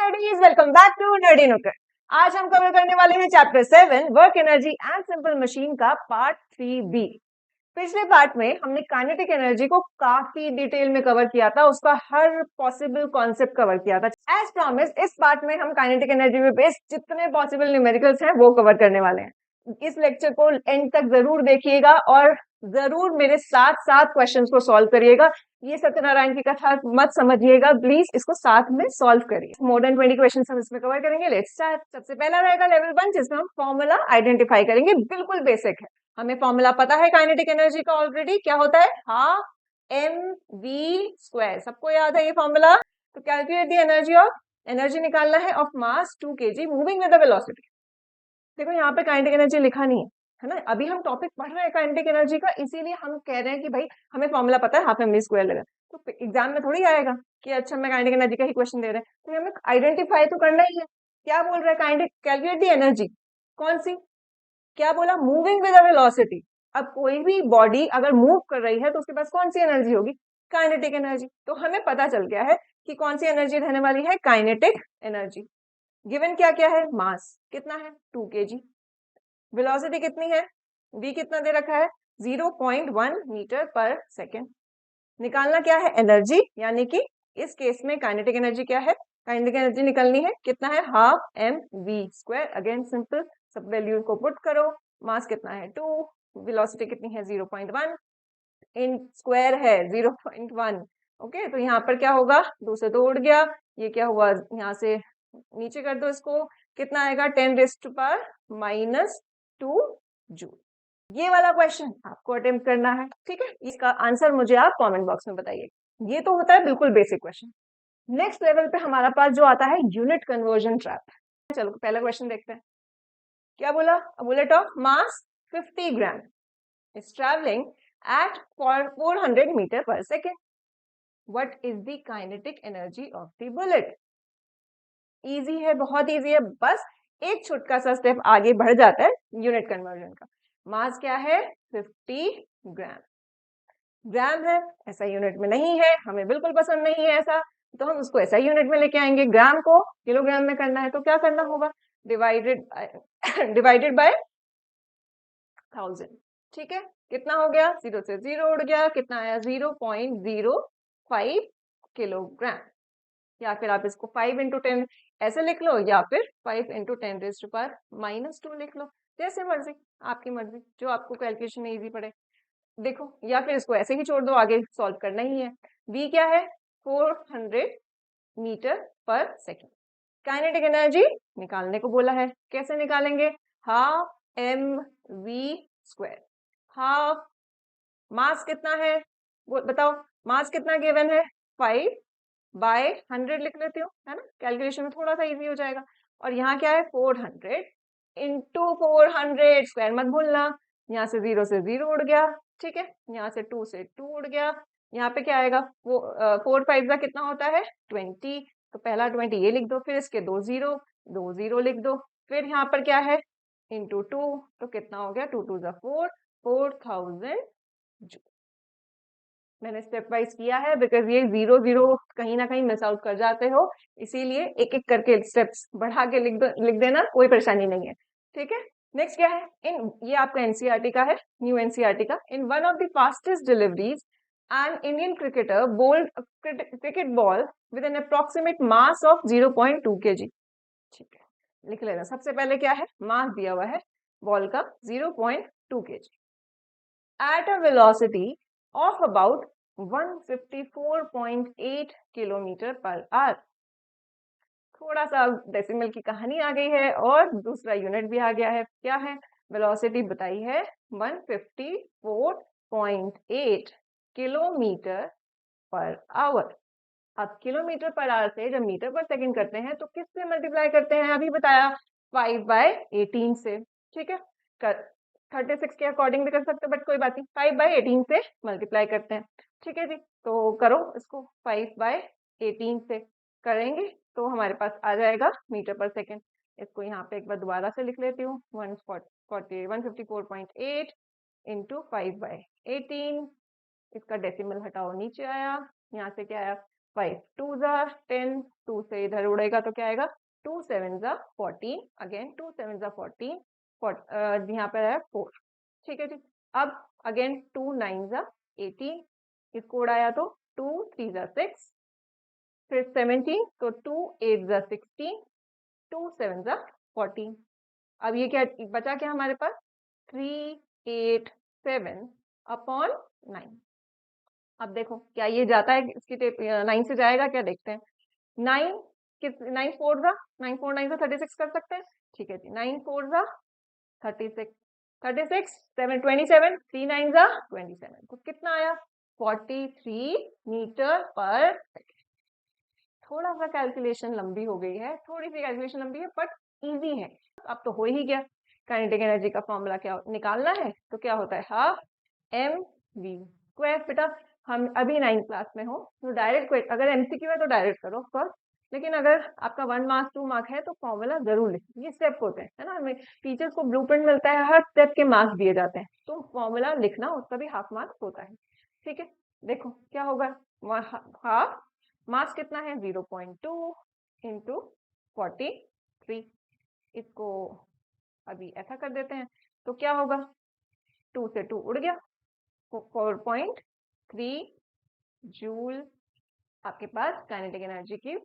नर्डीज, welcome back to nerdy नुक्कड़। आज हम कवर करने वाले हैं chapter 7 work energy and simple machine का पार्ट 3B। पिछले पार्ट में हमने काइनेटिक एनर्जी को काफी डिटेल में कवर किया था, उसका हर पॉसिबल कॉन्सेप्ट कवर किया था। एज प्रॉमिस इस पार्ट में हम काइनेटिक एनर्जी में बेस्ड जितने पॉसिबल न्यूमेरिकल्स हैं वो कवर करने वाले हैं। इस लेक्चर को एंड तक जरूर देखिएगा और जरूर मेरे साथ साथ क्वेश्चंस को सॉल्व करिएगा। ये सत्यनारायण की कथा मत समझिएगा, प्लीज इसको साथ में सॉल्व करिए। मोर देन 20 क्वेश्चंस हम इसमें कवर करेंगे। Let's start. सबसे पहला रहेगा लेवल 1, जिसमें हम फॉर्मूला आइडेंटिफाई करेंगे। बिल्कुल बेसिक है, हमें फॉर्मूला पता है काइनेटिक एनर्जी का ऑलरेडी। क्या होता है? Half mv²। सबको याद है ये फॉर्मूला? तो calculate the energy of, energy निकालना है of mass 2 kg moving with the velocity. देखो यहाँ पे काइनेटिक एनर्जी लिखा नहीं है ना, अभी हम टॉपिक पढ़ रहे हैं काइनेटिक एनर्जी का, इसीलिए हम कह रहे हैं कि भाई हमें फॉर्मूला पता है हाफ mv² लगा। तो एग्जाम में थोड़ी आएगा कि अच्छा मैं काइनेटिक एनर्जी का ही क्वेश्चन दे रहे हैं, तो हमें आइडेंटिफाई तो करना ही है। क्या बोल रहा है काइनेटिक? Calculate the energy. कौन सी? क्या बोला? Moving with the velocity. अब कोई भी बॉडी अगर मूव कर रही है तो उसके पास कौन सी एनर्जी होगी? Kinetic energy. तो हमें पता चल गया है कि कौन सी एनर्जी रहने वाली है? Kinetic energy. गिवन क्या क्या है? मास कितना है? 2 kg। वेलोसिटी कितनी है? v कितना दे रखा है? 0.1 मीटर पर सेकेंड। निकालना क्या है? एनर्जी, यानी कि इस केस में काइनेटिक एनर्जी क्या है? काइनेटिक एनर्जी निकलनी है, कितना है? Half mv²। अगेन सिंपल, सब वैल्यू को पुट करो। मास कितना है? 2, वेलोसिटी कितनी है? 0.1, इन स्क्वायर है 0.1। ओके, तो यहाँ पर क्या होगा? 2 से 2 उड़ गया, ये क्या हुआ? यहाँ से नीचे कर दो इसको, कितना आएगा? 10⁻⁻2 जूल। ये वाला क्वेश्चन आपको अटेम्प्ट करना है, ठीक है? इसका आंसर मुझे आप कमेंट बॉक्स में बताइए। ये तो होता है बिल्कुल बेसिक क्वेश्चन। नेक्स्ट लेवल पे हमारा पास जो आता है यूनिट कन्वर्जन ट्रैप। चलो पहला क्वेश्चन देखते हैं। क्या बोला? A bullet of mass 50 gram is travelling at 400 meter per second. What is the kinetic energy of the bullet? Easy है, बहुत इजी है, बस एक छोटा सा स्टेप आगे बढ़ जाता है यूनिट कन्वर्जन का। मास क्या है? 50 ग्राम। ग्राम है, ऐसा यूनिट में नहीं है, हमें बिल्कुल पसंद नहीं है ऐसा, तो हम उसको ऐसा यूनिट में लेके आएंगे। ग्राम को किलोग्राम में करना है तो क्या करना होगा? Divided by 1000। ठीक है, कितना हो गया? 0 से 0 उड़ गया, कितना आया? 0.05 किलोग्राम। या फिर आप इसको 5 × 10 ऐसे लिख लो, या फिर 5 × 10⁻² लिख लो, जैसे मर्जी, आपकी मर्जी, जो आपको कैलकुलेशन में इजी पड़े। देखो, या फिर इसको ऐसे ही छोड़ दो, आगे सॉल्व करना ही है। v क्या है? 400 metre per second. Kinetic energy निकालने को बोला है, कैसे निकालेंगे? Half mv²। हाफ, मास कितना है वो बताओ? मास कितना गिवन है? 5/100 लिख लेती हूँ, है ना? कैलकुलेशन में थोड़ा सा इजी हो जाएगा। और यहाँ क्या है? 400 × 400 स्क्वायर, मत भूलना। यहाँ से 0 से 0 उड़ गया, ठीक है? यहाँ से 2 से 2 उड़ गया, यहाँ पे क्या आएगा? वो 4 5 का कितना होता है? 20। तो पहला 20 ये लिख दो, फिर इसके 2 0 लिख दो, फिर यहाँ पर क्या है? × 2, तो कितना हो गया? 2 2 4, 4000 जूल। मैंने स्टेप वाइज किया है, बिकॉज ये 0 0 कहीं ना कहीं मिस आउट कर जाते हो, इसीलिए एक एक करके स्टेप्स बढ़ा के लिख देना, कोई परेशानी नहीं है, ठीक है? नेक्स्ट क्या है? ये आपका एनसीईआरटी का है, न्यू एनसीईआरटी का। In one of the fastest deliveries an Indian cricketer bowled cricket ball with an approximate mass of 0.2 kg। ठीक है, लिख लेना। सबसे पहले क्या है? मास दिया हुआ है बॉल का 0.2 kg at a velocity of about 154.8 kilometre per our. थोड़ा सा डेसिमल की कहानी आ गई है और दूसरा यूनिट भी आ गया है। क्या है? वेलोसिटी बताई है 154.8 किलोमीटर पर आवर। अब किलोमीटर पर आवर से जब मीटर पर सेकंड करते हैं तो किससे मल्टीप्लाई करते हैं? अभी बताया 5/18 से, ठीक है? 36 के अकॉर्डिंग भी कर सकते हो, बट कोई बात नहीं, 5/18 से मल्टीप्लाई करते हैं, ठीक है जी? तो करो इसको, 5/18 से करेंगे तो हमारे पास आ जाएगा मीटर पर सेकेंड। इसको यहाँ पे एक बार दोबारा से लिख लेती हूँ, 154.8 × 5/18। इसका डेसिमल हटाओ, नीचे आया, यहाँ से क्या आया? 5 2 जा 10, 2 से इधर उड़ेगा तो क्या आएगा 2 7 जा 14, अगेन 2 7 जा 14, यहाँ पे है 4, ठीक है जी। अब अगेन 2 9 जा 18, इसको उड़ाया तो 2 3 जा 6, फिर 17, तो 2 8 जा 16, 2 7 जा 14। अब ये क्या बचा, क्या हमारे पास 3 8 7 अपॉन 9। अब देखो क्या ये जाता है इसकी 9 से जाएगा क्या, देखते हैं। 9 किस 9 4 जा 9 4 9 जा 36 कर सकते हैं, ठीक है जी। 9 4 जा 36, 36 7 27, 3 9 जा 27, तो कितना आया 43 मीटर पर सेकेंड। थोड़ा सा कैलकुलेशन लंबी हो गई है, थोड़ी सी कैलकुलेशन लंबी है, बट इजी है। अब तो हो ही गया। काइनेटिक एनर्जी का फॉर्मूला क्या निकालना है, तो क्या होता है हाफ एम वी स्क्वायर। बेटा हम अभी 9th क्लास में हो तो डायरेक्ट, अगर एमसीक्यू है तो डायरेक्ट करो ऑफ कोर्स, लेकिन अगर आपका 1 मार्क 2 मार्क है तो फॉर्मूला जरूर लिखो। ये स्टेप होते हैं, है ना, हमें टीचर्स को ब्लूप्रिंट मिलता है, हर स्टेप के मार्क्स दिए जाते हैं, तो फॉर्मूला लिखना उसका भी हाफ मार्क्स होता है, ठीक है। देखो क्या होगा, हाफ मास कितना है 0.2 इंटू 43, इसको अभी ऐसा कर देते हैं तो क्या होगा 2 से 2 उड़ गया, 4.3 जूल आपके पास काइनेटिक एनर्जी की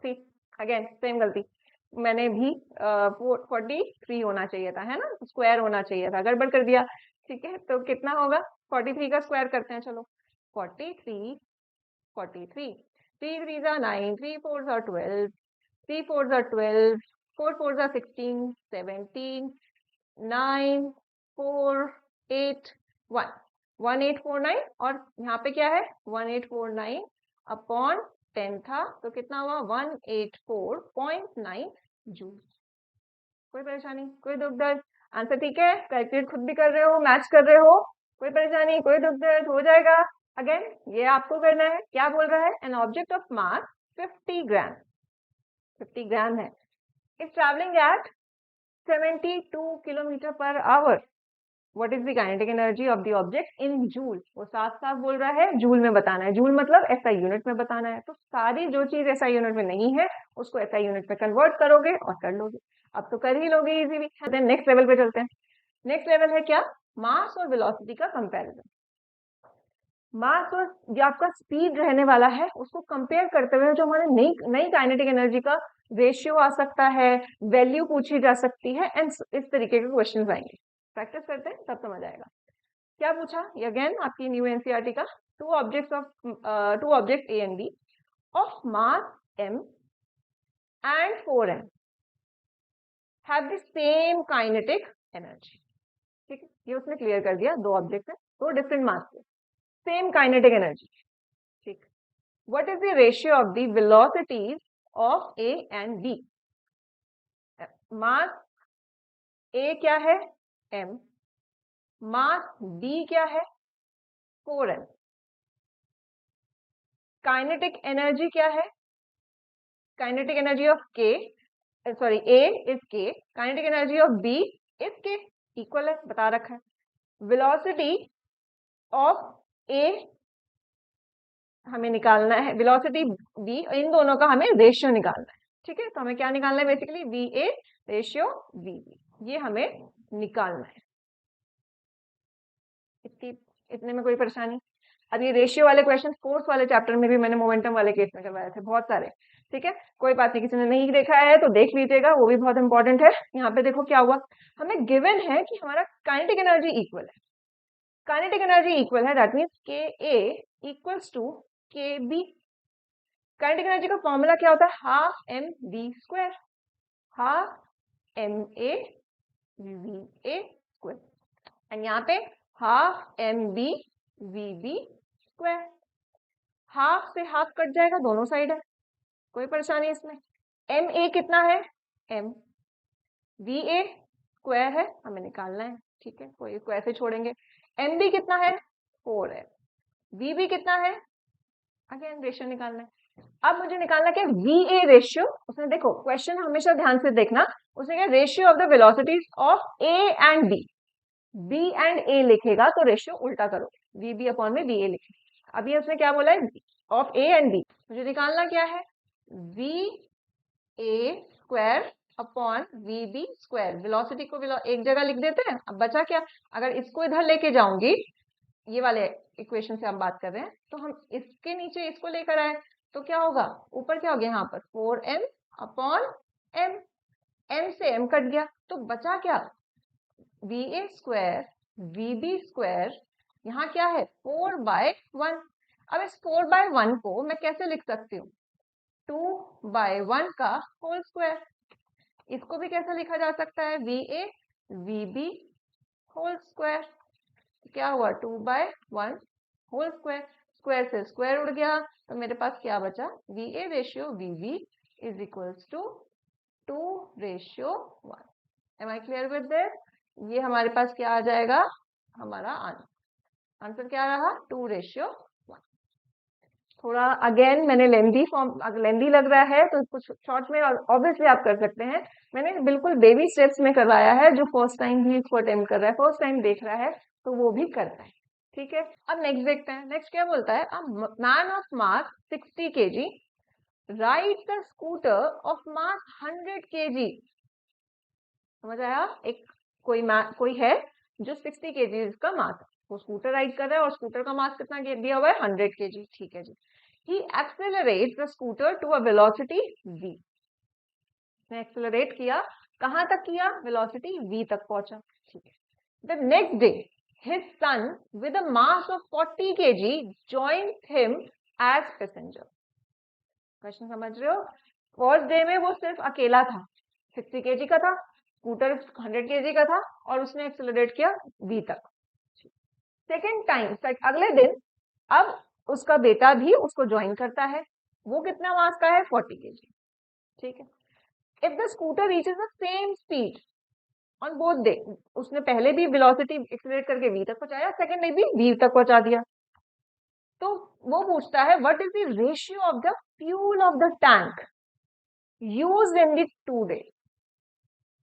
थी। अगेन सेम गलती, मैंने भी 43 होना चाहिए था, है ना, स्क्वायर होना चाहिए था, गड़बड़ कर दिया, ठीक है। तो कितना होगा 43 का स्क्वायर करते हैं, चलो 43 43, 3 3 जा 9, 3 4 जा 12, 3 4 जा 12, 4 4 जा 16, 17, 9 4 8 1, 1849, और यहाँ पे क्या है 1849 अपॉन 10 था, तो कितना हुआ 184.9 जूल। कोई परेशानी, कोई दुख दर्द, आंसर ठीक है, कैलकुलेट खुद भी कर रहे हो, मैच कर रहे हो, कोई परेशानी कोई दुख दर्द, हो जाएगा। अगेन ये आपको करना है, क्या बोल रहा है, एन ऑब्जेक्ट ऑफ मास 50 ग्राम, 50 ग्राम है, is travelling eight 72 kilometre per our, what is the kinetic energy of the object in joule. वो साफ साफ बोल रहा है जूल में बताना है, जूल मतलब एसआई यूनिट में बताना है, तो सारी जो चीज एसआई यूनिट में नहीं है उसको एसआई यूनिट में कन्वर्ट करोगे और कर लोगे। अब तो कर ही लोगे इजीली। नेक्स्ट लेवल पे चलते हैं। नेक्स्ट लेवल है क्या, मास और वेलोसिटी का कंपैरिजन। मास और जो आपका स्पीड रहने वाला है उसको कंपेयर करते हुए जो हमारे नई नई काइनेटिक एनर्जी का रेशियो आ सकता है, वैल्यू पूछी जा सकती है, एंड इस तरीके के क्वेश्चंस आएंगे। प्रैक्टिस करते हैं तब समझ आएगा। क्या पूछा, ये अगेन आपकी न्यू एनसीईआरटी का, two object A and B of mass m and 4m have the same kinetic energy। ठीक है, ये उसने क्लियर कर दिया, दो ऑब्जेक्ट है, दो डिफरेंट मास है, सेम काइनेटिक एनर्जी। ठीक, what is the ratio of the velocities of A and B. Mass A क्या है m, मास b क्या है 4m, काइनेटिक एनर्जी क्या है, kinetic energy of K, sorry A is K, kinetic energy of B is K, equal है, बता रखा है। वेलोसिटी ऑफ ए हमें निकालना है, वेलोसिटी बी, इन दोनों का हमें रेशियो निकालना है, ठीक है। तो हमें क्या निकालना है basically, V A ratio V B, ये हमें निकालना है। इतने में कोई परेशानी। अब ये रेशियो वाले क्वेश्चन फोर्स वाले चैप्टर में भी मैंने मोमेंटम वाले केस में करवाए थे बहुत सारे, ठीक है। कोई बात नहीं, किसी ने नहीं देखा है तो देख लीजिएगा, वो भी बहुत इंपॉर्टेंट है। यहाँ पे देखो क्या हुआ, हमें गिवन है कि हमारा काइनेटिक एनर्जी इक्वल है, काइनेटिक एनर्जी इक्वल है, that means K A equals to K B. Kinetic energy का फॉर्मूला क्या होता है, half M B square, half M A V A square, and यहाँ पे half M B V B square. Half से half cut जाएगा, दोनों side है, कोई परेशानी इसमें। एम ए कितना है m, वी ए स्क्वायर है, हमें निकालना है, ठीक है, कोई इसको ऐसे छोड़ेंगे। एम बी कितना है 4 है, वी बी कितना है, अगेन रेशियो निकालना है। अब मुझे निकालना क्या, वी ए रेशियो। उसने देखो क्वेश्चन हमेशा ध्यान से देखना, उसने क्या ratio of the velocities of A and B, B and ए लिखेगा तो रेशियो उल्टा करो, वी बी अपॉन में वी ए लिखे। अभी उसने क्या बोला है, ऑफ ए एंड बी, मुझे निकालना क्या है, V A square upon V B square. Velocity को एक जगह लिख देते हैं। अब बचा क्या, अगर इसको इधर लेके जाऊंगी, ये वाले इक्वेशन से हम बात कर रहे हैं, तो हम इसके नीचे इसको लेकर आए तो क्या होगा, ऊपर क्या हो गया यहाँ पर 4m अपॉन m, m से m कट गया तो बचा क्या, V A square V B square, यहाँ क्या है 4/1। अब इस 4/1 को मैं कैसे लिख सकती हूँ, 2/1 का होल स्क्वायर। इसको भी कैसे लिखा जा सकता है, V A V B whole square. क्या हुआ 2/1 होल स्क्वायर, स्क्वायर से स्क्वायर उड़ गया तो मेरे पास क्या बचा, V A ratio V B is equals to 2:1। Am I clear with this? ये हमारे पास क्या आ जाएगा, हमारा आंसर क्या रहा 2:1। थोड़ा अगेन मैंने लेंदी लग रहा है तो कुछ शॉर्ट में ऑब्वियसली आप कर सकते हैं। मैंने बिल्कुल बेबी स्टेप्स में करवाया है, जो फर्स्ट टाइम भी इसको अटेम्प्ट कर रहा है, फर्स्ट टाइम देख रहा है तो वो भी करता है। ठीक है, अब नेक्स्ट देखते हैं। नेक्स्ट क्या बोलता है, a man of mass 60 kg rides a scooter of mass 100 kg। समझ आया, एक कोई है जो 60 kg का मास है, वो स्कूटर राइड कर रहा है और स्कूटर का मास कितना दिया हुआ है 100 kg। ठीक है जी, he accelerates the scooter to a velocity v। ने एक्सेलरेट किया, कहां तक किया, वेलोसिटी v तक पहुंचा। ठीक है, the next day his son with a mass of 40 kg joined him as passenger। Question समझ रहे हो, फर्स्ट डे में वो सिर्फ अकेला था, 60 kg का था, स्कूटर 100 kg का था और उसने एक्सेलरेट किया v तक। सेकेंड टाइम अगले दिन अब उसका बेटा भी उसको ज्वाइन करता है, वो कितना मास का है 40 kg। ठीक है, if the scooter reaches the same speed on both day, उसने पहले भी वेलोसिटी एक्सेलरेट करके v तक पहुंचाया, सेकंड डे भी v तक पहुंचा दिया, तो वो पूछता है what is the ratio of the fuel of the tank used in the 2 days।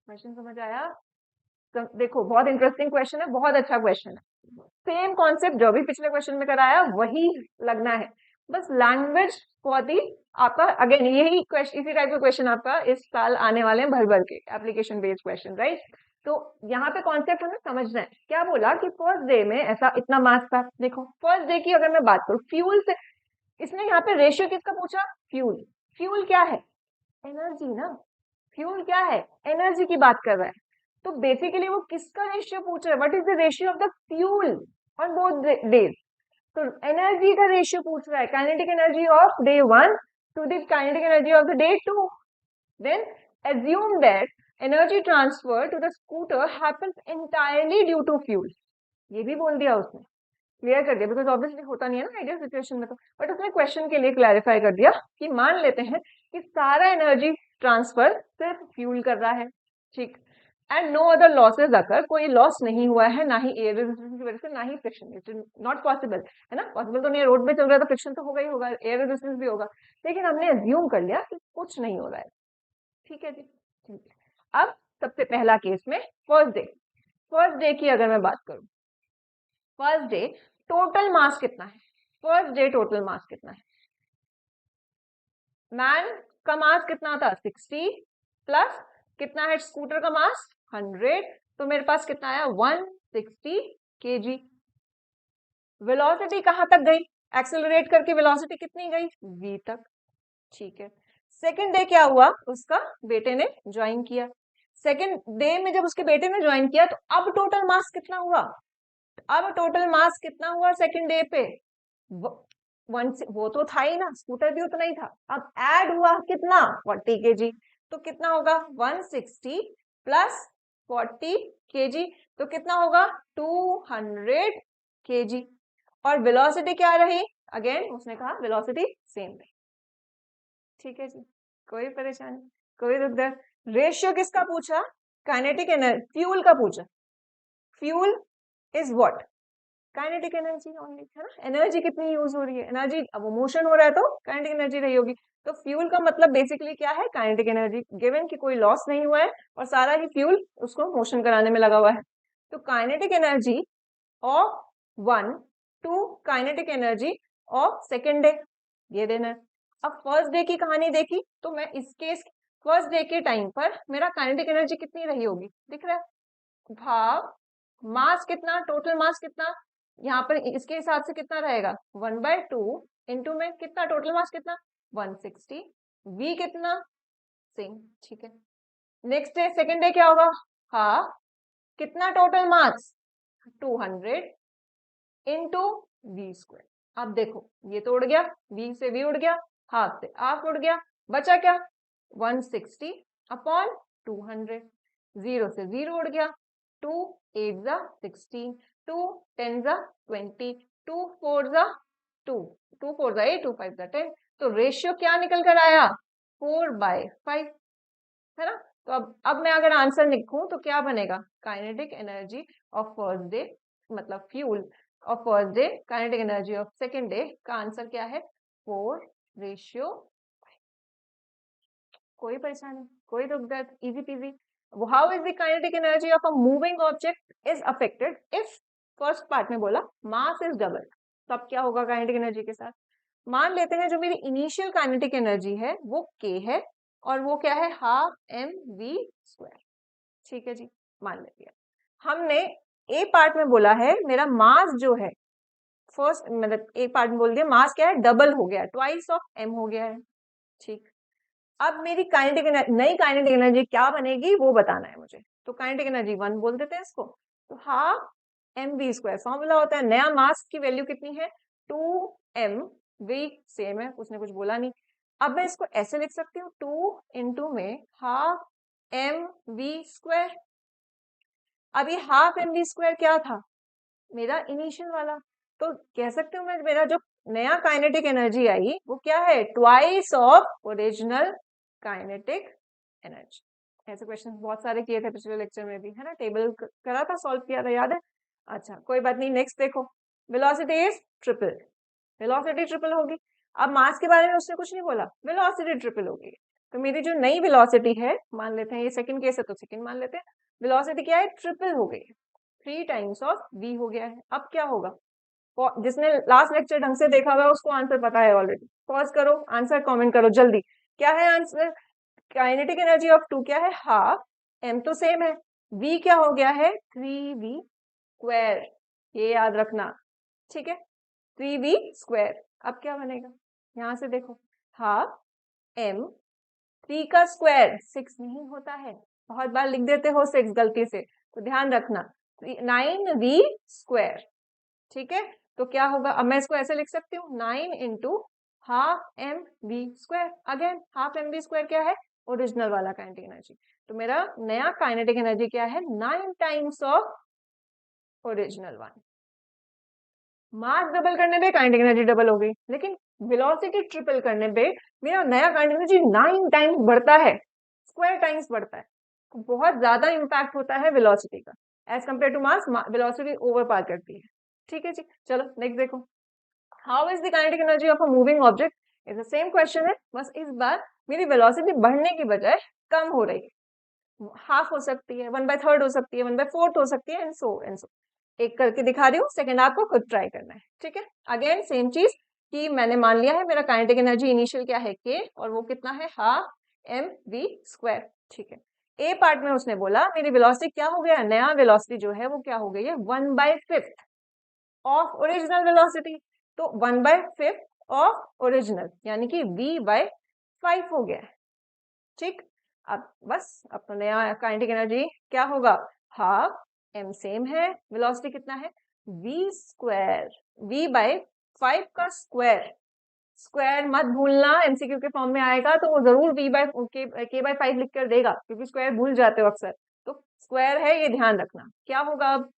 Question समझ आया? देखो बहुत इंटरेस्टिंग क्वेश्चन है, बहुत अच्छा क्वेश्चन है। सेम कॉन्सेप्ट जो भी पिछले क्वेश्चन में कराया वही लगना है, बस लैंग्वेज बहुत ही आपका अगेन यही क्वेश्चन, इसी टाइप का क्वेश्चन आपका इस साल आने वाले हैं, भर भर के एप्लीकेशन बेस्ड क्वेश्चन, राइट। तो यहाँ पे कॉन्सेप्ट हमें समझना है। क्या बोला कि फर्स्ट डे में ऐसा इतना मास था। देखो फर्स्ट डे की अगर मैं बात करूँ, फ्यूल से, इसने यहाँ पे रेशियो किसका पूछा, फ्यूल। फ्यूल क्या है, एनर्जी ना, फ्यूल क्या है, एनर्जी की बात कर रहा है। तो बेसिकली वो किसका रेशियो पूछ रहा है, what is the ratio of the fuel on both days. तो एनर्जी का रेशियो पूछ रहा है, kinetic energy of day 1 to the kinetic energy of the day 2। Then assume that energy transfer to the scooter happens entirely due to fuel। ये भी बोल दिया उसने, क्लियर कर दिया, बिकॉज ऑब्वियसली होता नहीं है ना आइडियल सिचुएशन में तो, बट उसने क्वेश्चन के लिए क्लैरिफाई कर दिया कि मान लेते हैं कि सारा एनर्जी ट्रांसफर सिर्फ फ्यूल कर रहा है। ठीक, एंड नो अदर लॉसेज अकर, कोई लॉस नहीं हुआ है, ना ही एयर रेजिस्टेंस की वजह से, ना ही friction, it is not possible, है ना, पॉसिबल तो नहीं है, रोड पे चल रहा है तो फ्रिक्शन तो होगा ही होगा, एयर रेजिस्टेंस भी होगा, लेकिन हमने अज्यूम कर लिया कि कुछ नहीं हो रहा है। ठीक है जी, ठीक है। अब सबसे पहला केस में फर्स्ट डे की अगर मैं बात करूं, फर्स्ट डे टोटल मास कितना है, फर्स्ट डे टोटल मास कितना है, मैन का मास कितना था 60 प्लस कितना है स्कूटर का मास 100, तो मेरे पास कितना आया 160 kg। वेलोसिटी कहां तक गई, एक्सेलरेट करके वेलोसिटी कितनी गई v तक। ठीक है, सेकेंड डे क्या हुआ, उसका बेटे ने ज्वाइन किया, सेकेंड डे में जब उसके बेटे ने ज्वाइन किया तो अब टोटल मास कितना हुआ, अब टोटल मास कितना हुआ सेकेंड डे पे, वो तो था ही ना, स्कूटर भी उतना ही था, अब ऐड हुआ कितना 40 kg, तो कितना होगा 160 प्लस 40 kg, तो कितना होगा 200 kg। और वेलोसिटी क्या रही, अगेन उसने कहा वेलोसिटी सेम रही। ठीक है जी, कोई परेशानी, कोई दुख, रेशियो किसका पूछा, काइनेटिक एनर्जी, फ्यूल का पूछा, fuel is what, kinetic energy only, है ना, एनर्जी कितनी यूज हो रही है, एनर्जी, अब वो मोशन हो रहा है तो काइनेटिक एनर्जी रही होगी, तो फ्यूल का मतलब बेसिकली क्या है, काइनेटिक एनर्जी, गिवन कि कोई लॉस नहीं हुआ है और सारा ही फ्यूल उसको मोशन कराने में लगा हुआ है, तो kinetic energy of 1 to kinetic energy of second day, ये देना है। अब फर्स्ट डे की कहानी देखी तो मैं इसके फर्स्ट डे के टाइम पर मेरा काइनेटिक एनर्जी कितनी रही होगी, दिख रहा है, भाव मास कितना, टोटल मास कितना, यहाँ पर इसके हिसाब से कितना रहेगा 1/2 इंटू में कितना टोटल मास कितना 160, v कितना सेम, ठीक है। नेक्स्ट डे सेकेंड डे क्या होगा, हाफ कितना total mass 200 into V square. अब देखो ये तो उड़ गया, v से v उड़ गया, हाफ से हाफ उड़ गया, बचा क्या 160 अपॉन 200, 0 से 0 उड़ गया, 2 8 जा 16, 2 10 जा 20, 2 4 जा 2, 2 4 जा 8, 2 5 जा 10, तो रेशियो क्या निकल कर आया 4/5, है ना। तो अब मैं अगर आंसर लिखूं तो क्या बनेगा, kinetic energy of first day मतलब fuel of first day, kinetic energy of second day का आंसर क्या है 4/5। कोई परेशानी, कोई दुख दर्द, easy peasy. How is the kinetic energy of a moving object is affected if, first part में बोला मास इज डबल, तब क्या होगा काइनेटिक एनर्जी के साथ। मान लेते हैं जो मेरी इनिशियल काइनेटिक एनर्जी है वो k है और वो क्या है 12mv², ठीक है जी, मान लेते हैं। हमने ए पार्ट में बोला है मेरा मास जो है फर्स्ट मतलब एक पार्ट में बोल दिया मास क्या है डबल हो गया, ट्वाइस ऑफ m हो गया है, ठीक। अब मेरी काइनेटिक एनर्जी, नई काइनेटिक एनर्जी क्या बनेगी वो बताना है मुझे, तो काइनेटिक एनर्जी 1 बोल देते हैं इसको, तो हाफ mv², फॉर्मूला होता है नया मास की वैल्यू कितनी है 2mv, सेम है उसने कुछ बोला नहीं। अब मैं इसको ऐसे लिख सकती हूँ 2 इंटू में हाफ mv², अब ये हाफ mv² क्या था मेरा इनिशियल वाला, तो कह सकते हूँ मैं मेरा जो नया काइनेटिक एनर्जी आई वो क्या है twice of original kinetic energy. ऐसे क्वेश्चन बहुत सारे किए थे पिछले लेक्चर में भी, है ना, टेबल करा था, सॉल्व किया था, याद है। अच्छा कोई बात नहीं, नेक्स्ट देखो, velocity is triple, velocity triple होगी। अब मास के बारे में उसने कुछ नहीं बोला, वेलोसिटी ट्रिपल होगी, तो मेरी जो नई वेलोसिटी है, मान लेते हैं ये सेकंड केस है तो सेकंड मान लेते हैं, वेलोसिटी क्या है ट्रिपल हो गई, 3 टाइम्स ऑफ v हो गया है। अब क्या होगा, जिसने लास्ट लेक्चर ढंग से देखा हुआ है उसको आंसर पता है ऑलरेडी, पॉज करो आंसर कमेंट करो जल्दी, क्या है आंसर, काइनेटिक एनर्जी ऑफ 2 क्या है हाफ, m तो सेम है, v क्या हो गया है 3v², ये याद रखना, ठीक है 3v²। अब क्या बनेगा, यहां से देखो हाफ m, 3 का स्क्वायर 6 नहीं होता है, बहुत बार लिख देते हो 6 गलती से, तो ध्यान रखना 9v², ठीक है। तो क्या होगा, अब मैं इसको ऐसे लिख सकती हूँ 9 into half mv², again half mv² क्या है ओरिजिनल वाला काइनेटिक एनर्जी, तो मेरा नया काइनेटिक एनर्जी क्या है 9 times of original 1। Mass double करने पे काइनेटिक एनर्जी डबल हो गई, लेकिन वेलोसिटी ट्रिपल करने पे मेरा नया काइनेटिक एनर्जी 9 टाइम्स बढ़ता है, स्क्वायर टाइम्स बढ़ता है, तो बहुत ज्यादा इंपैक्ट होता है वेलोसिटी का as compare to mass, velocity over पार करती है, ठीक है जी। चलो नेक्स्ट देखो, how is the kinetic energy of a moving object, is the same question है, बस इस बार मेरी वेलोसिटी बढ़ने की बजाय कम हो रही है, हाफ हो सकती है, 1/3 हो सकती है, 1/4 हो सकती है, एंड सो एक करके दिखा रही हूँ, सेकंड आपको खुद ट्राई करना है, ठीक है। अगेन सेम चीज कि मैंने मान लिया है मेरा काइनेटिक एनर्जी इनिशियल क्या है k और वो कितना है हाफ mv², ठीक है। ए पार्ट में उसने बोला मेरी वेलोसिटी क्या हो गया, नया वेलोसिटी जो है वो क्या हो गई है 1/5 ऑफ ओरिजिनल वेलोसिटी, तो 1/5 ऑफ ओरिजिनल यानी कि v/5 हो गया है, ठीक। अब बस अब तो नया काइनेटिक एनर्जी क्या होगा हाफ m सेम है, वेलोसिटी कितना है v², v/5 का स्क्वायर, स्क्वायर मत भूलना, एमसीक्यू के फॉर्म में आएगा तो वो जरूर k/5 लिख कर देगा क्योंकि स्क्वायर भूल जाते हो अक्सर, तो स्क्वायर है ये ध्यान रखना। क्या होगा अब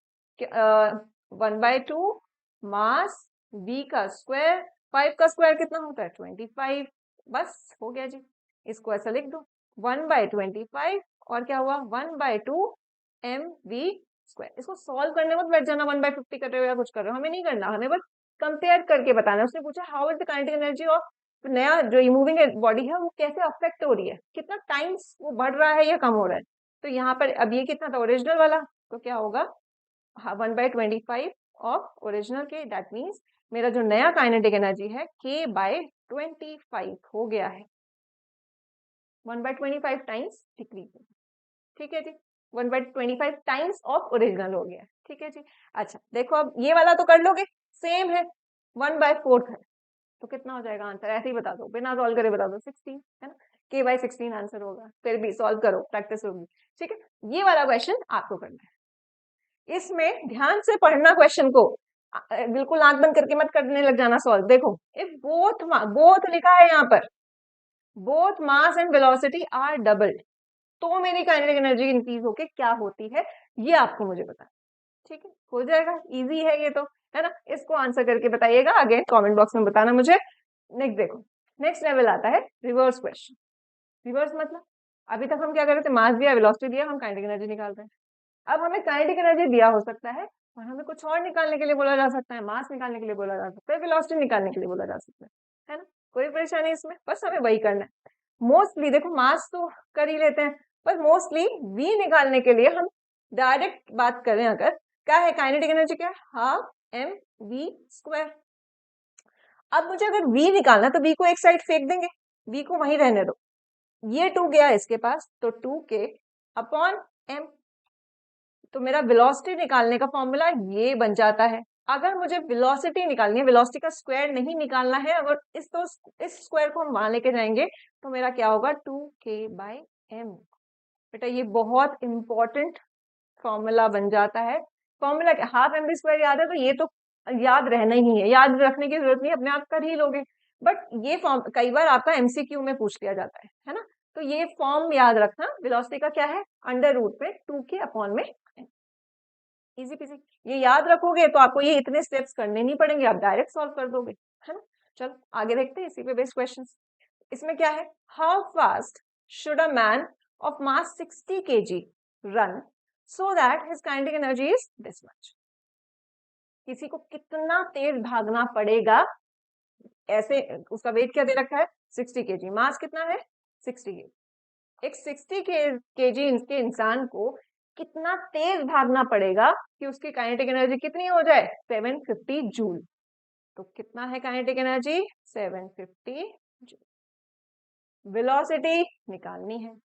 1/2 मास v का स्क्वायर, 5 का स्क्वायर कितना होता है 25, बस हो गया जी, इसको ऐसा लिख दो 1/25 और क्या हुआ 1/2 mv²। इसको सॉल्व करने मत बैठ जाना 1/50 कर रहे हो या कुछ कर रहे हो, हमें नहीं करना, हमें बस कंपेयर करके बताना। उसने पूछा how is the kinetic energy of नया जो मूविंग बॉडी है वो कैसे अफेक्ट हो रही है, कितना टाइम्स वो बढ़ रहा है या कम हो रहा है, तो यहाँ पर अब ये कितना था ओरिजिनल वाला, तो क्या होगा 1/25 ऑफ ओरिजिनल के, दैट मीन्स मेरा जो नया काइनेटिक एनर्जी है k/5 25 हो गया है, 1/25 टाइम्स डिक्रीज, ठीक है जी, 1/25 टाइम्स ऑफ ओरिजिनल हो गया, ठीक है जी। अच्छा देखो अब ये वाला तो कर लोगे, सेम है, 1/4 है, तो कितना हो जाएगा आंसर, ऐसे ही बता दो, बिना सॉल्व करे बता दो, 16 है ना, k/16 आंसर होगा, फिर भी सॉल्व करो, प्रैक्टिस होगी, ठीक है। ये वाला क्वेश्चन आपको करना है, इसमें ध्यान से पढ़ना क्वेश्चन को, बिल्कुल आंख बंद करके मत करने लग जाना सॉल्व। देखो इफ बोथ लिखा है यहाँ पर, both mass and velocity are doubled, तो मेरी काइनेटिक एनर्जी इंक्रीज होके क्या होती है, ये आपको मुझे बता, ठीक है, हो जाएगा, इजी है ये तो, है ना। इसको आंसर करके बताइएगा, अगेन कमेंट बॉक्स में बताना मुझे। नेक्स्ट देखो, नेक्स्ट लेवल आता है रिवर्स क्वेश्चन। रिवर्स मतलब अभी तक हम क्या कर रहे थे, मास दिया, वेलोसिटी दिया, हम काइनेटिक एनर्जी निकाल रहे हैं। अब हमें काइनेटिक एनर्जी दिया हो सकता है और हमें कुछ और निकालने के लिए बोला जा सकता है, मास निकालने के लिए बोला जा सकता है, वेलोसिटी निकालने के लिए बोला जा सकता है ना, कोई परेशानी इसमें, बस हमें वही करना है। मोस्टली देखो मास तो कर ही लेते हैं, पर मोस्टली वी निकालने के लिए हम डायरेक्ट बात करें, अगर क्या है काइनेटिक एनर्जी, क्या है 12mv²। अब मुझे अगर v निकालना तो v को एक साइड फेंक देंगे, v को वहीं रहने दो, ये 2 गया इसके पास, तो 2k/m, तो मेरा वेलोसिटी निकालने का फॉर्मूला ये बन जाता है। अगर मुझे वेलोसिटी निकालनी है, वेलोसिटी का स्क्वायर नहीं निकालना है, अगर इस स्क्वायर को हम वहां लेके जाएंगे तो मेरा क्या होगा, 2k/m। बेटा ये बहुत इंपॉर्टेंट फॉर्मूला बन जाता है। फॉर्मूला क्या, 12mv² याद है, तो ये तो याद रहना ही है, याद रखने की जरूरत नहीं, अपने आप कर ही लोगे। बट ये फॉर्म कई बार आपका एमसीक्यू में पूछ लिया जाता है ना, तो ये फॉर्म याद रखना, वेलोसिटी का क्या है, √में 2k/में, इजी पीजी, ये याद रखोगे तो आपको ये इतने स्टेप्स करने नहीं पड़ेंगे, आप डायरेक्ट सॉल्व कर दोगे, है ना। चलो आगे देखते हैं इसी पे बेस्ड क्वेश्चंस। इसमें क्या है, how fast should a man of mass 60 kg run so that his kinetic energy is this much. किसी को कितना तेज भागना पड़ेगा, ऐसे उसका वेट क्या दे रखा है, 60 kg, मास कितना है 60 kg, एक 60 kg के इंसान को कितना तेज भागना पड़ेगा कि उसकी काइनेटिक एनर्जी कितनी हो जाए, 750 जूल। तो कितना है काइनेटिक एनर्जी, 750 जूल। वेलोसिटी निकालनी है,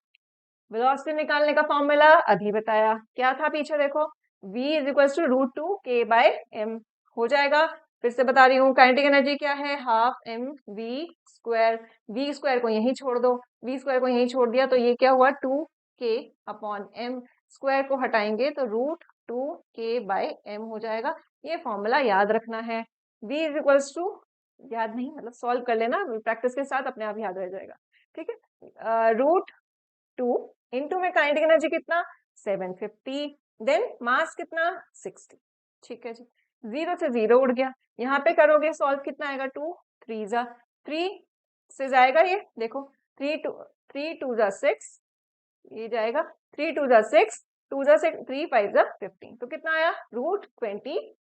वेलोसिटी निकालने का फॉर्मूला अभी बताया, क्या था पीछे देखो, v = √2k/m हो जाएगा। फिर से बता रही हूँ, काइनेटिक एनर्जी क्या है, 12mv², v² को यहीं छोड़ दो, v² को यहीं छोड़ दिया तो ये क्या हुआ, 2k/m, स्क्वायर को हटाएंगे तो √2k/m हो जाएगा। ये फॉर्मूला याद रखना है, v = याद नहीं मतलब सॉल्व कर लेना, प्रैक्टिस के साथ अपने आप याद रह जाएगा, ठीक है। √2 इंटू में काइनेटिक एनर्जी कितना, 750, देन मास कितना 60, ठीक है जी। 0 से 0 उड़ गया, यहाँ पे करोगे सॉल्व कितना आएगा, 2 3 जा 3 से जाएगा, ये देखो 3 2 जा 6, ये जाएगा 3 2 जा 6, 2 जा 6, 3 5 जा 15, तो कितना आया, √20।